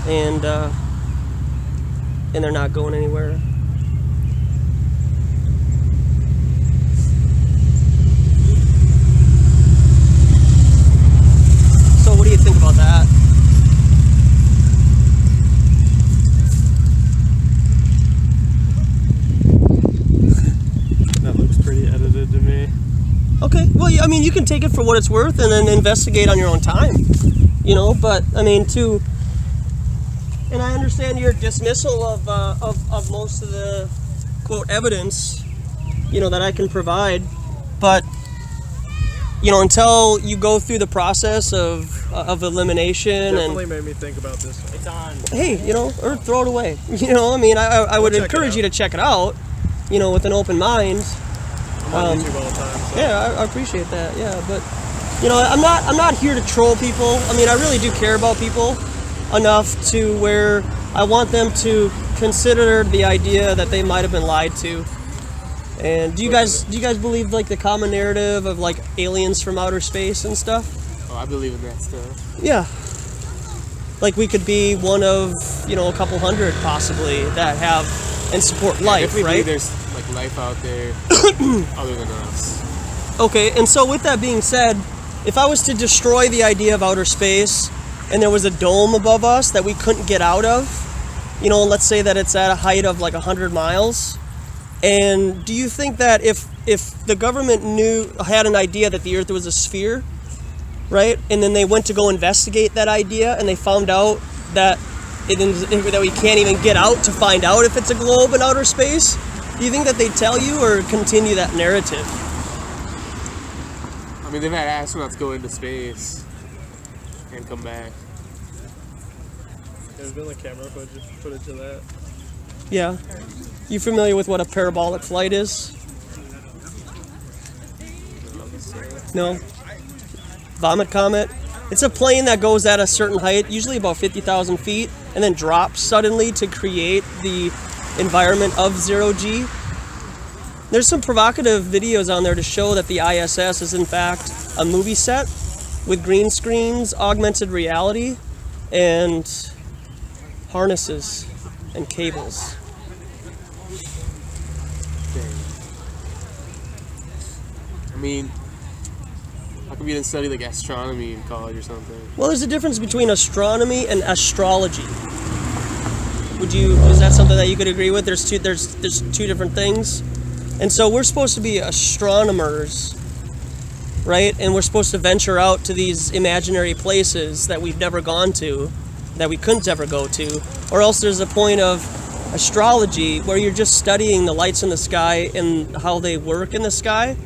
and they're not going anywhere. mean, you can take it for what it's worth and then investigate on your own time, you know. But I mean, and I understand your dismissal of most of the quote evidence, you know, that I can provide, but you know, until you go through the process of elimination, Definitely made me think about this. It's on. hey, you know, or throw it away. You know, I mean, I would encourage you to check it out, you know, with an open mind. I'm on YouTube all the time. So. Yeah, I appreciate that. Yeah, but you know, I'm not here to troll people. I mean, I really do care about people enough to where I want them to consider the idea that they might have been lied to. And do you guys believe like the common narrative of like aliens from outer space and stuff? Oh, I believe in that stuff. Yeah. Like we could be one of, you know, a couple hundred possibly that have and support life, if we right? believe there's like life out there other than us. Okay, and so with that being said, if I was to destroy the idea of outer space and there was a dome above us that we couldn't get out of, you know, let's say that it's at a height of like 100 miles, and do you think that if the government had an idea that the Earth was a sphere, right, and then they went to go investigate that idea and they found out that that we can't even get out to find out if it's a globe in outer space, do you think that they'd tell you or continue that narrative? I mean, they've had astronauts go into space and come back. There's been like camera footage of that. Yeah. You familiar with what a parabolic flight is? No? Vomit comet? It's a plane that goes at a certain height, usually about 50,000 feet, and then drops suddenly to create the environment of zero-G. There's some provocative videos on there to show that the ISS is in fact a movie set with green screens, augmented reality, and harnesses and cables. I mean, how come you didn't study like astronomy in college or something? Well, there's a difference between astronomy and astrology. Is that something that you could agree with? There's two different things. And so we're supposed to be astronomers, right? And we're supposed to venture out to these imaginary places that we've never gone to, that we couldn't ever go to. Or else there's a point of astrology where you're just studying the lights in the sky and how they work in the sky.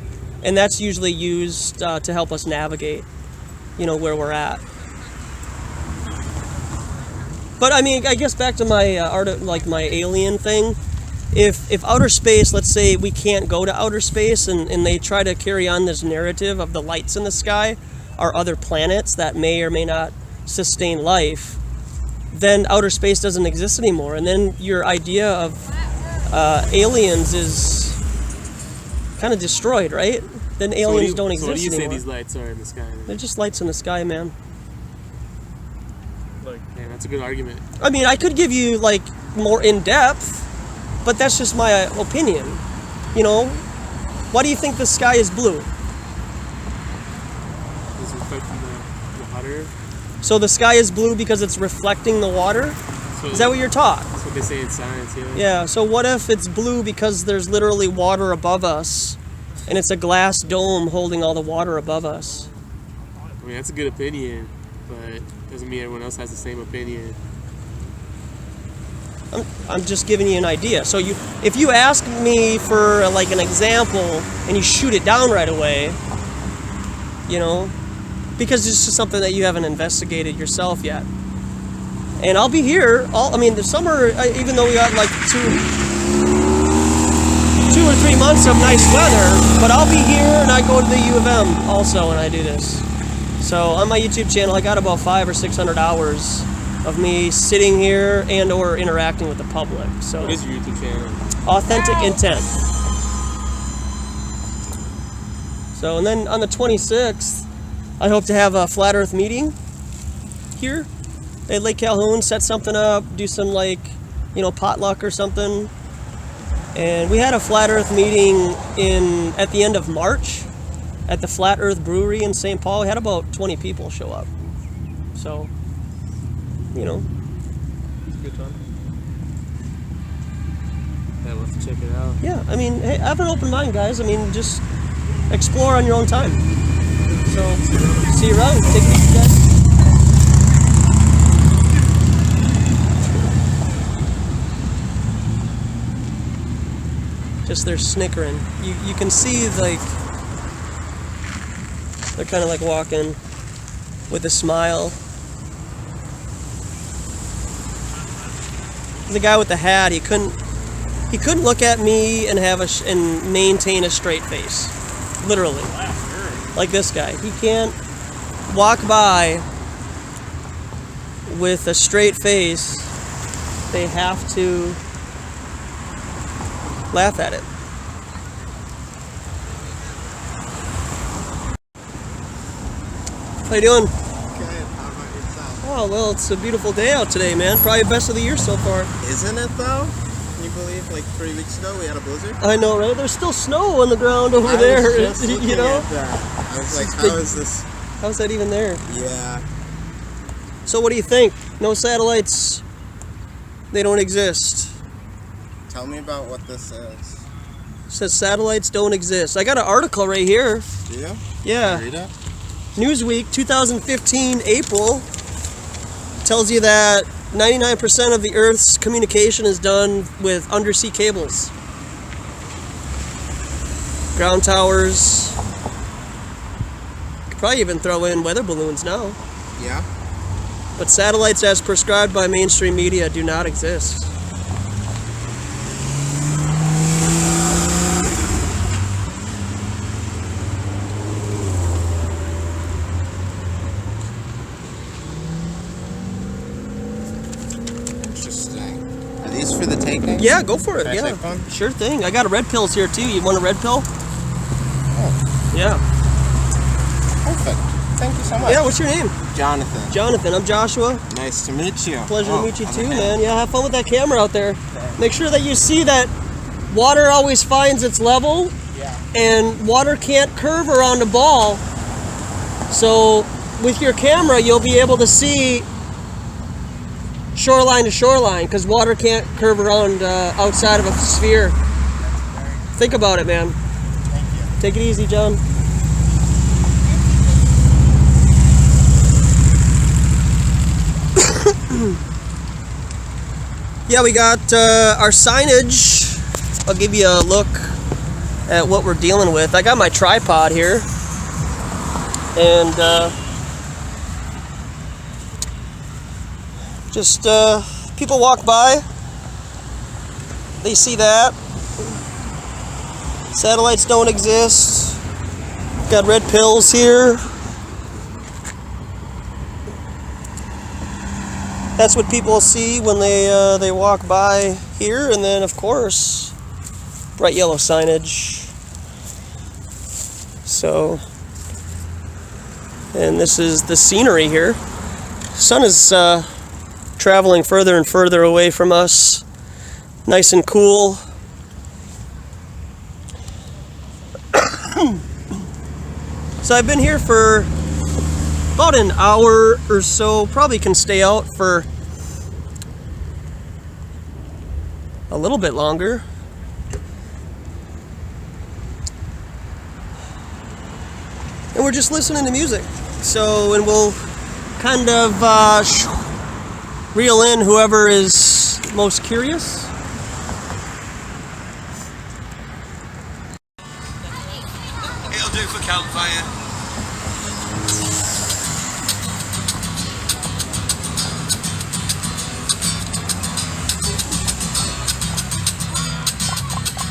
And that's usually used to help us navigate, you know, where we're at. But I mean, I guess back to my my alien thing. If outer space, let's say we can't go to outer space, and they try to carry on this narrative of the lights in the sky are other planets that may or may not sustain life, then outer space doesn't exist anymore, and then your idea of aliens is kind of destroyed, right? Then aliens don't exist anymore. What do you say these lights are in the sky? Then? They're just lights in the sky, man. Man, that's a good argument. I mean, I could give you like more in depth, but that's just my opinion. You know, why do you think the sky is blue? It's reflecting the water. So the sky is blue because it's reflecting the water? So Is that what you're taught? That's what they say in science, yeah. Yeah, so what if it's blue because there's literally water above us and it's a glass dome holding all the water above us? I mean, that's a good opinion, but doesn't mean everyone else has the same opinion. I'm just giving you an idea. So if you ask me for like an example and you shoot it down right away, you know, because it's just something that you haven't investigated yourself yet. And I'll be here the summer, even though we got like 2 or 3 months of nice weather, but I'll be here and I go to the U of M also when I do this. So on my YouTube channel, I got about 500 or 600 hours of me sitting here and or interacting with the public. So what is your YouTube channel? Authentic Intent. So, and then on the 26th, I hope to have a Flat Earth meeting here at Lake Calhoun, set something up, do some like, you know, potluck or something. And we had a Flat Earth meeting at the end of March at the Flat Earth Brewery in St. Paul. We had about 20 people show up. So, you know. It's a good time. Yeah, we'll have to check it out. Yeah, I mean, hey, have an open mind, guys. I mean, just explore on your own time. So, see you around. Take it easy, guys. Just they're snickering. You can see like they're kind of like walking with a smile. The guy with the hat, he couldn't look at me and and maintain a straight face. Literally. Like this guy. He can't walk by with a straight face. They have to laugh at it. How you doing? Good. How about yourself? Oh, well, it's a beautiful day out today, man. Probably best of the year so far. Isn't it though? Can you believe like 3 weeks ago we had a blizzard? I know, right? There's still snow on the ground over I was there. just looking You know? at that. I was like, how is this? How's that even there? Yeah. So what do you think? No satellites, they don't exist. Tell me about what this is. It says satellites don't exist. I got an article right here. Do you? Yeah. Read it. Newsweek 2015 April tells you that 99% of the Earth's communication is done with undersea cables. Ground towers. Could probably even throw in weather balloons now. Yeah. But satellites as prescribed by mainstream media do not exist. Interesting. Are these for the taking? Yeah, go for it. Can I Yeah, take one? sure thing. I got a red pills here too. You want a red pill? Oh, Yeah. perfect. Thank you so much. Yeah. What's your name? Jonathan. Jonathan. I'm Joshua. Nice to meet you. Pleasure to meet you other too, hand. man. Yeah, have fun with that camera out there. Make sure that you see that water always finds its level, Yeah. and water can't curve around a ball. So with your camera, you'll be able to see shoreline to shoreline because water can't curve around outside of a sphere. Think about it, man. Thank you. Take it easy, John. Yeah, we got our signage. I'll give you a look at what we're dealing with. I got my tripod here, and just people walk by, they see that. Satellites don't exist. Got red pills here. That's what people see when they walk by here, and then of course, bright yellow signage. So, and this is the scenery here. Sun is traveling further and further away from us. Nice and cool. So I've been here for about an hour or so. Probably can stay out for a little bit longer. And we're just listening to music. So, and we'll kind of reel in whoever is most curious. It'll do for campfire.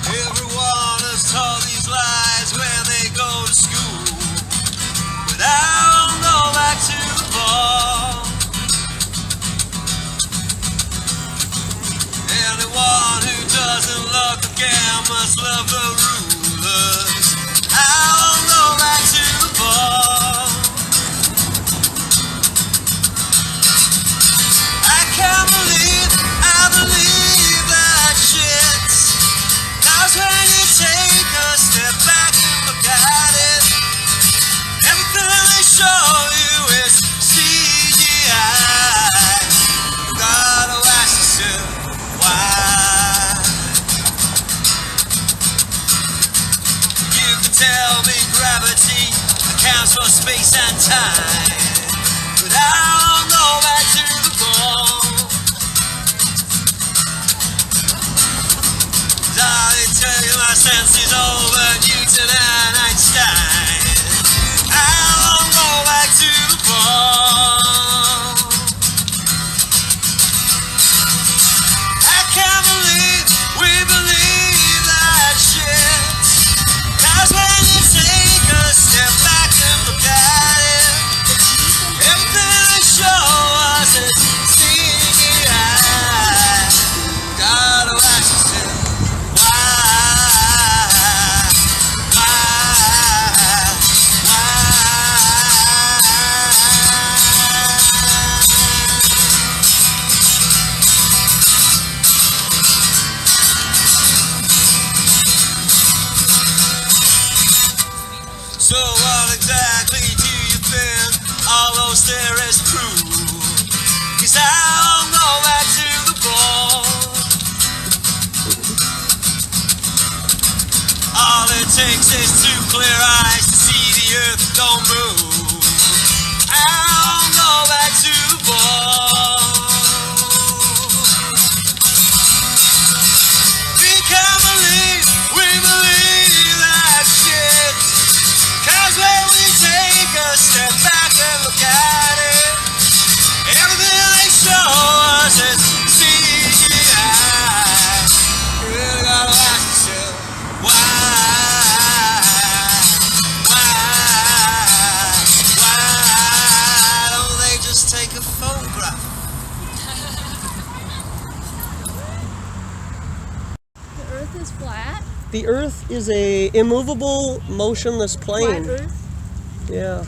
Everyone has told these lies when they go to school, but I'll go back to the ball. Anyone who doesn't love the game must love the rulers. I'll go back to the ball. I can't believe I believe that shit. That's when you take a step back and look at it. Everything they show you is CGI. You gotta ask yourself why. space and time. But I'll go back to the ball. I'll tell you my senses over Newton and Einstein. I'll go back to the ball. I can't believe we believe that shit. 'Cause when you take a step back and look at it, everything they show us is sneaky eye. Gotta ask yourself, so what exactly do you think all those theories prove? 'Cause I'll go back to the ball. All it takes is two clear eyes to see the earth don't move. I'll go back to the ball. We can't believe we believe that shit. 'Cause when we take a step back and look at it, everything they show us is CGI. You really gotta ask yourself, why don't they just take a photograph? The Earth is flat. The Earth is a immovable, motionless plane. Flat Earth. Yeah.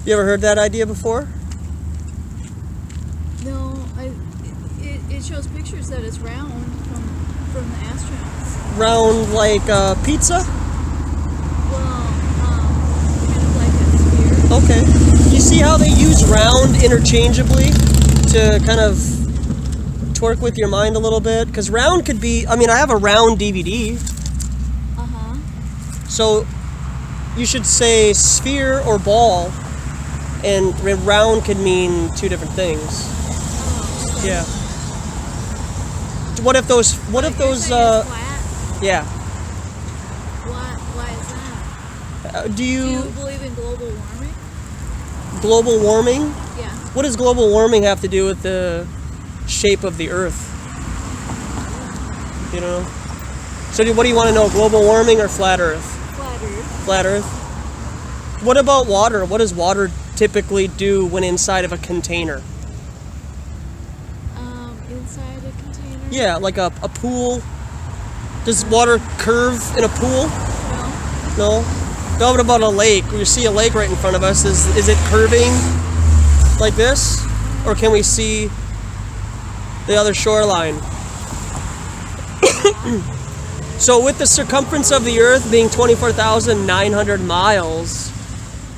You ever heard that idea before? No, it shows pictures that it's round from the astronauts. Round like pizza? Well, kind of like a sphere. Okay. You see how they use round interchangeably to kind of twerk with your mind a little bit? Because round could be, I mean, I have a round DVD. Uh-huh. So you should say sphere or ball, and round could mean two different things. Oh, okay. Yeah. What if those, You're saying it's flat? yeah. Why is that? Do Do you you, believe in global warming? global warming? Yeah. What does global warming have to do with the shape of the Earth? You know? So what do you want to know, global warming or flat Earth? Flat Earth. Flat Earth. What about water? What does water typically do when inside of a container? Inside a container? Yeah, like a pool. Does water curve in a pool? No. No? No, what about a lake? We see a lake right in front of us. Is it curving like this? Or can we see the other shoreline? So with the circumference of the Earth being 24,900 miles,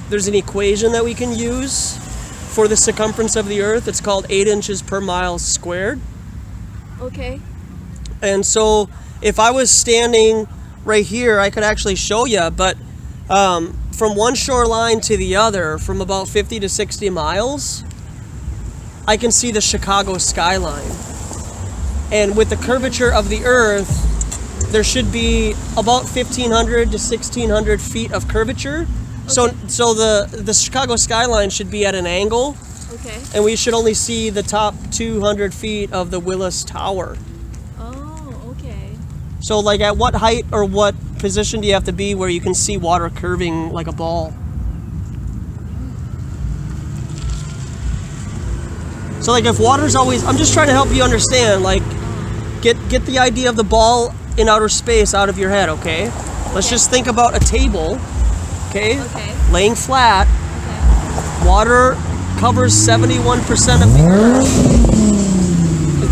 there's an equation that we can use for the circumference of the Earth. It's called 8 inches per mile squared. Okay. And so if I was standing right here, I could actually show you, but from one shoreline to the other, from about 50 to 60 miles, I can see the Chicago skyline. And with the curvature of the Earth, there should be about 1,500 to 1,600 feet of curvature. Okay. So the Chicago skyline should be at an angle, Okay. and we should only see the top 200 feet of the Willis Tower. Oh, okay. So like at what height or what position do you have to be where you can see water curving like a ball? So like if water's always, I'm just trying to help you understand, like get the idea of the ball in outer space out of your head, okay? Let's just think about a table, okay? Okay. Laying flat, Okay. water covers 71% of the Earth.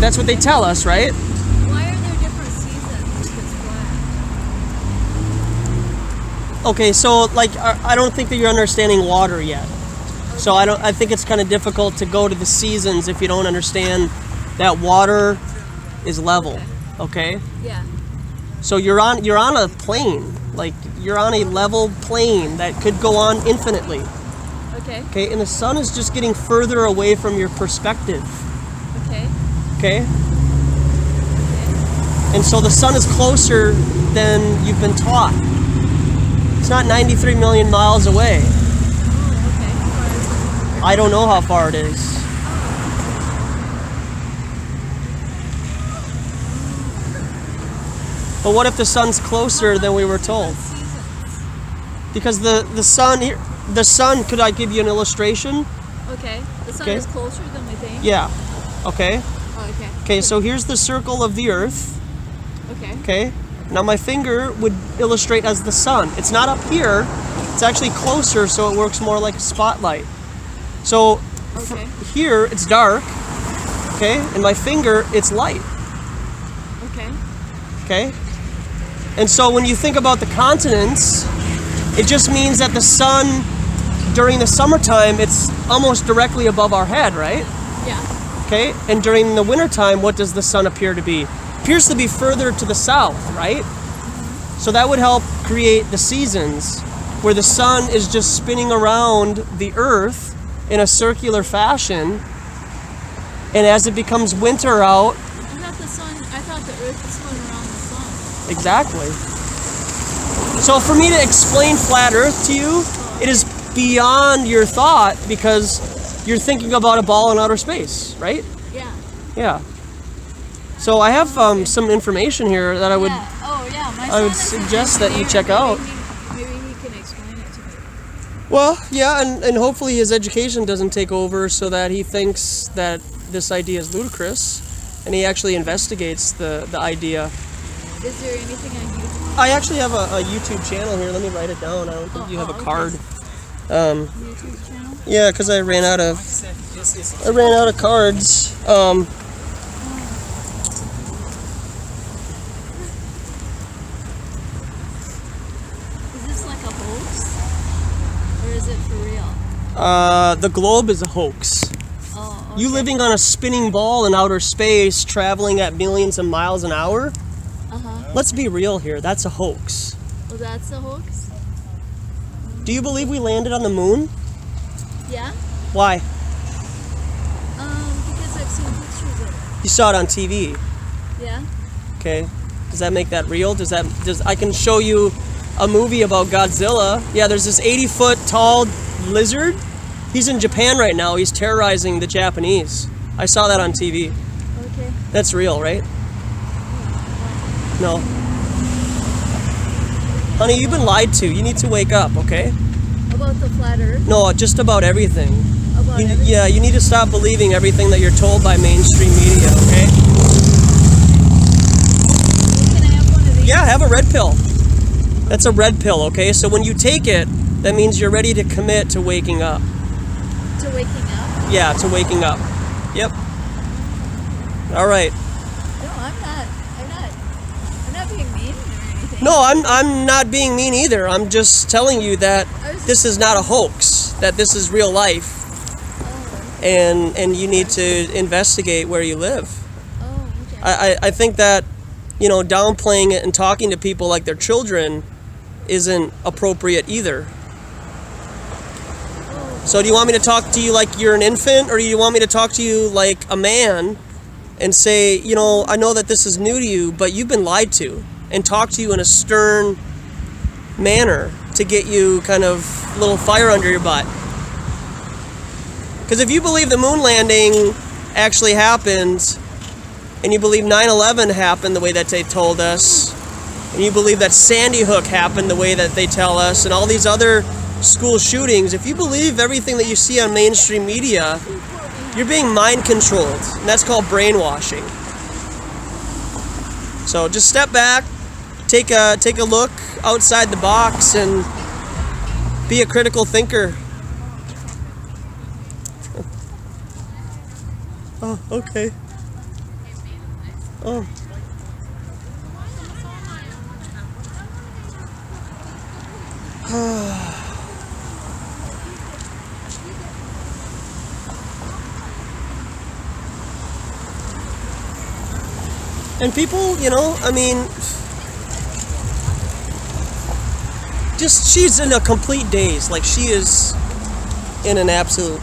That's what they tell us, right? Why are there different seasons if it's flat? Okay, so like I don't think that you're understanding water yet. So I think it's kind of difficult to go to the seasons if you don't understand that water is level. Okay? Yeah. So you're on a plane. Like, you're on a level plane that could go on infinitely. Okay. Okay, and the sun is just getting further away from your perspective. Okay. Okay? And so the sun is closer than you've been taught. It's not 93 million miles away. Oh, okay. How far is it? I don't know how far it is. But what if the sun's closer than we were told? Because the sun here, the sun, could I give you an illustration? Okay. The sun Okay. is closer than we think. Yeah. Okay. Oh, okay. Okay, so here's the circle of the earth. Okay. Okay. Now my finger would illustrate as the sun. It's not up here. It's actually closer, so it works more like a spotlight. So Okay. here it's dark. Okay, and my finger, it's light. Okay. Okay. And so when you think about the continents, it just means that the sun during the summertime, it's almost directly above our head, right? Yeah. Okay. And during the wintertime, what does the sun appear to be? Appears to be further to the south, right? So that would help create the seasons, where the sun is just spinning around the earth in a circular fashion, and as it becomes winter out, I thought the earth was spun around the sun. exactly. So for me to explain flat earth to you, it is beyond your thought, because you're thinking about a ball in outer space, right? Yeah. Yeah. So I have some information here that I would Yeah. Oh, yeah. My I would son is an suggest that you engineer. check out. Maybe he can explain it to me. Well, yeah, and hopefully his education doesn't take over so that he thinks that this idea is ludicrous, and he actually investigates the idea. Is there anything on YouTube? I actually have a YouTube channel here. Let me write it down. I don't think you have a okay. card. YouTube channel? Yeah, because I ran out of cards. Is this like a hoax? Or is it for real? The globe is a hoax. Oh, You living on a spinning ball in outer space, traveling at millions of miles an hour? Uh-huh. Let's be real here. That's a hoax. Well, that's a hoax? Do you believe we landed on the moon? Yeah? Why? Because I've seen pictures of it. You saw it on TV. Yeah? Okay. Does that make that real? I can show you a movie about Godzilla. Yeah, there's this 80-foot tall lizard. He's in Japan right now. He's terrorizing the Japanese. I saw that on TV. Okay. That's real, right? No. Honey, you've been lied to. You need to wake up, okay? About the flat earth? No, just about everything. About everything? Yeah, you need to stop believing everything that you're told by mainstream media, okay? Can I have one of these? Yeah, have a red pill. That's a red pill, okay? So when you take it, that means you're ready to commit to waking up. To waking up? Yeah, to waking up. Yep. All right. No, I'm not being mean or anything. No, I'm not being mean either. I'm just telling you that this is not a hoax, that this is real life. And you need to investigate where you live. Oh, okay. I think that, downplaying it and talking to people like they're children isn't appropriate either. So do you want me to talk to you like you're an infant, or do you want me to talk to you like a man and say, I know that this is new to you, but you've been lied to, and talk to you in a stern manner to get you kind of a little fire under your butt? Because if you believe the moon landing actually happened, and you believe 9/11 happened the way that they told us, and you believe that Sandy Hook happened the way that they tell us, and all these other school shootings, if you believe everything that you see on mainstream media, you're being mind controlled, and that's called brainwashing. So just step back, take a look outside the box, and be a critical thinker. Oh, okay. Oh. And people, she's in a complete daze. Like, she is in an absolute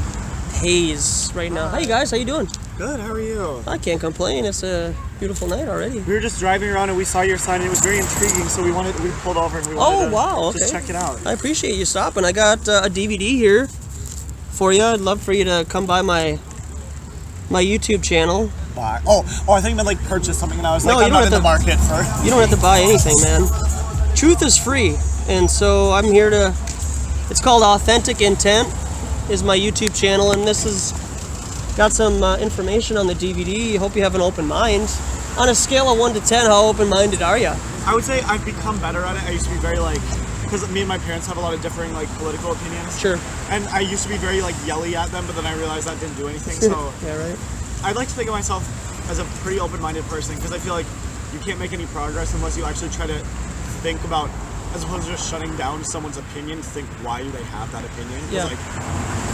haze right now. Hi, guys. How you doing? Good, how are you? I can't complain. It's a beautiful night already. We were just driving around and we saw your sign and it was very intriguing, so we pulled over and we wanted to just check it out. I appreciate you stopping. I got a DVD here for you. I'd love for you to come by my YouTube channel. Buy. Oh, I think you meant like purchase something, and I was like, I'm not in the market for. You don't have to buy anything, man. Truth is free, and so I'm here to. It's called Authentic Intent, is my YouTube channel, and this is got some information on the DVD. Hope you have an open mind. On a scale of 1 to 10, how open-minded are you? I would say I've become better at it. I used to be very like, because me and my parents have a lot of differing like political opinions. Sure. And I used to be very like yelly at them, but then I realized that didn't do anything. So yeah, right. I'd like to think of myself as a pretty open-minded person, because I feel like you can't make any progress unless you actually try to think about, as opposed to just shutting down someone's opinion, think why do they have that opinion. Yeah. Like,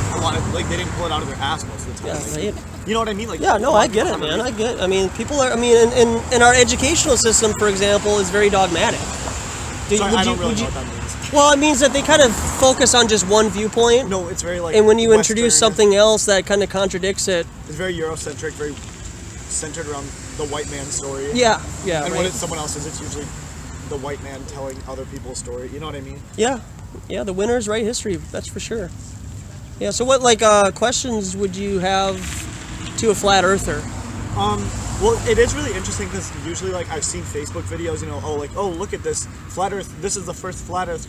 a lot of, like, they didn't pull it out of their ass most of the time. Yeah, right. You know what I mean? Like, yeah, no, I get it, man. I get. I mean, people are. I mean, in our educational system, for example, is very dogmatic. I don't really know what that means. Well, it means that they kind of focus on just one viewpoint. No, it's very like. And when you Western, introduce something else that kind of contradicts it, it's very Eurocentric, very centered around the white man's story. Yeah, yeah. And right. when it's someone else's, it's usually the white man telling other people's story. You know what I mean? Yeah, yeah. The winners write history. That's for sure. Yeah. So, what questions would you have to a flat earther? Well, it is really interesting because usually, like, I've seen Facebook videos, you know, oh, look at this flat Earth. This is the first flat Earth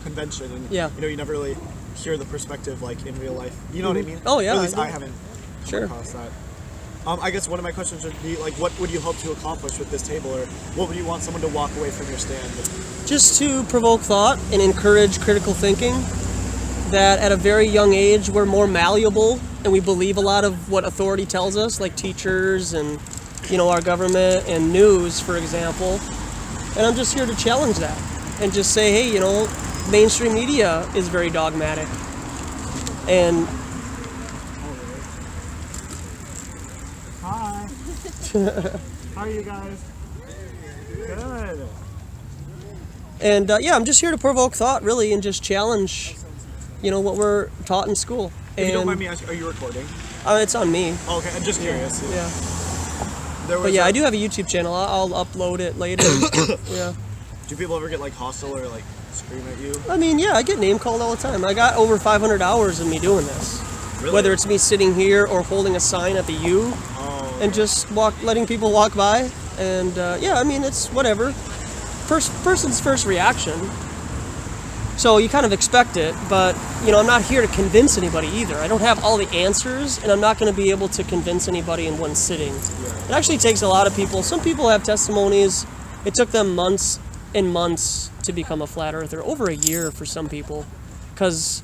convention, and yeah, you know, you never really hear the perspective like in real life. You know what I mean? Oh yeah. At least I haven't come sure. across that. I guess one of my questions would be like, what would you hope to accomplish with this table, or what would you want someone to walk away from your stand with? Just to provoke thought and encourage critical thinking. That at a very young age we're more malleable and we believe a lot of what authority tells us, like teachers and, you know, our government and news, for example. And I'm just here to challenge that and just say, hey, you know, mainstream media is very dogmatic. And hi. How are you guys? Good. And yeah, I'm just here to provoke thought, really, and just challenge, you know, what we're taught in school. If you don't mind me asking, are you recording? It's on me. Oh, okay, I'm just curious. Yeah. But yeah, I do have a YouTube channel. I'll upload it later. Yeah. Do people ever get like hostile or like scream at you? I mean, yeah, I get name called all the time. I got over 500 hours of me doing this. Really? Whether it's me sitting here or holding a sign at the U, and just letting people walk by. And yeah, I mean, it's whatever. Person's first reaction. So you kind of expect it, but you know, I'm not here to convince anybody either. I don't have all the answers, and I'm not going to be able to convince anybody in one sitting. It actually takes a lot of people. Some people have testimonies. It took them months and months to become a flat earther, over a year for some people, because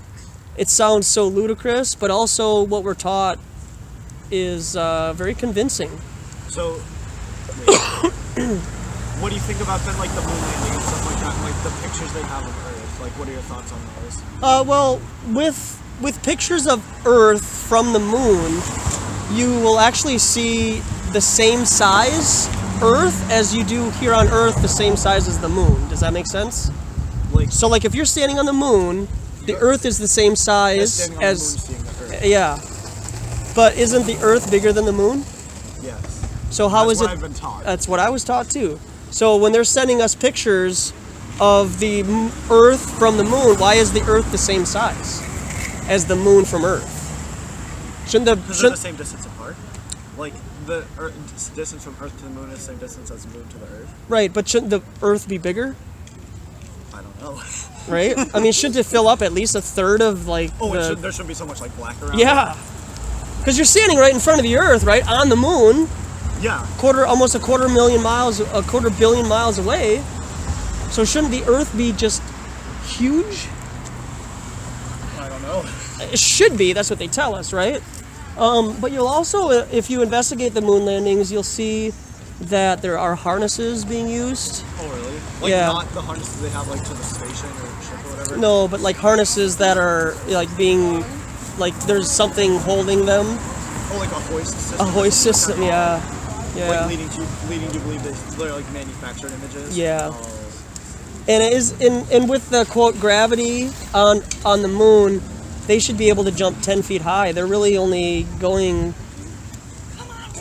it sounds so ludicrous, but also what we're taught is very convincing. So, what do you think about then, like the moon landing and stuff like that, like the pictures they have of Earth? Like, what are your thoughts on those? Well, with pictures of Earth from the moon, you will actually see the same size Earth as you do here on Earth, the same size as the moon. Does that make sense? So, like, if you're standing on the moon, the Earth is the same size as the Earth. Yeah. But isn't the Earth bigger than the moon? Yes. So how That's is it? I've been taught. That's what I was taught too. So when they're sending us pictures of the Earth from the moon, why is the Earth the same size as the moon from Earth? Because they're the same distance apart. Like the distance from Earth to the moon is the same distance as the moon to the Earth. Right, but shouldn't the Earth be bigger? I don't know. Right? I mean, shouldn't it fill up at least a third of like? There shouldn't be so much like black around. Yeah. Because you're standing right in front of the Earth, right, on the moon. Yeah. Almost a quarter billion miles away. So shouldn't the Earth be just huge? I don't know. It should be. That's what they tell us, right? But you'll also, if you investigate the moon landings, you'll see that there are harnesses being used. Oh, really? Like yeah. Not the harnesses they have like to the station or ship or whatever? No, but like harnesses that are like being, like there's something holding them. Oh, like a hoist system? A hoist system, yeah. Yeah. Like leading to believe that they're like manufactured images? Yeah. Oh. And it is and with the quote gravity on the moon, they should be able to jump 10 feet high. They're really only going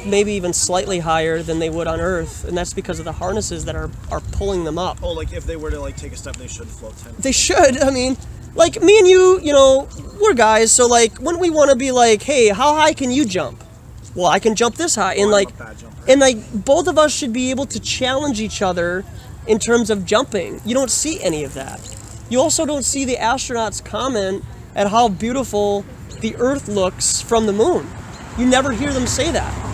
maybe even slightly higher than they would on Earth, and that's because of the harnesses that are pulling them up. Oh, like if they were to like take a step, they should float 10. They should. I mean, like me and you, you know, we're guys, so like when we want to be like, hey, how high can you jump? Well, I can jump this high, and like, both of us should be able to challenge each other in terms of jumping. You don't see any of that. You also don't see the astronauts comment at how beautiful the Earth looks from the moon. You never hear them say that.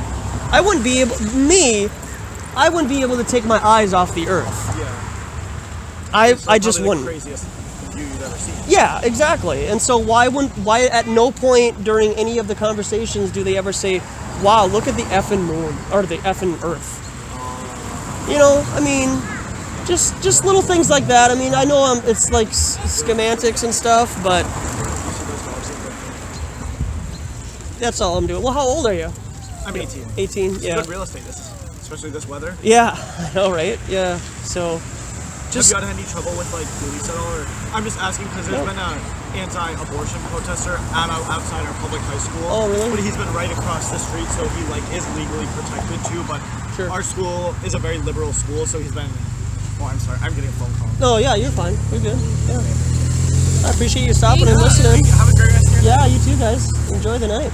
I wouldn't be able to take my eyes off the Earth. Yeah. I just wouldn't. Craziest view you've ever seen. Yeah, exactly. And so why at no point during any of the conversations do they ever say, wow, look at the effing moon or the effing Earth? You know, I mean, just little things like that. I mean, I know it's like schematics and stuff, but that's all I'm doing. Well, how old are you? I'm 18. 18, it's yeah. good real estate, especially this weather. Yeah, I know, right? Yeah. So, have you had any trouble with like police at all? Or I'm just asking because there's been an anti-abortion protester outside our public high school. Oh, really? But he's been right across the street, so he like is legally protected too. But our school is a very liberal school, so he's been. Oh, I'm sorry. I'm getting a phone call. No, yeah, you're fine. You're good. Yeah. I appreciate you stopping and listening. Have a great rest of your night. Yeah, you too, guys. Enjoy the night.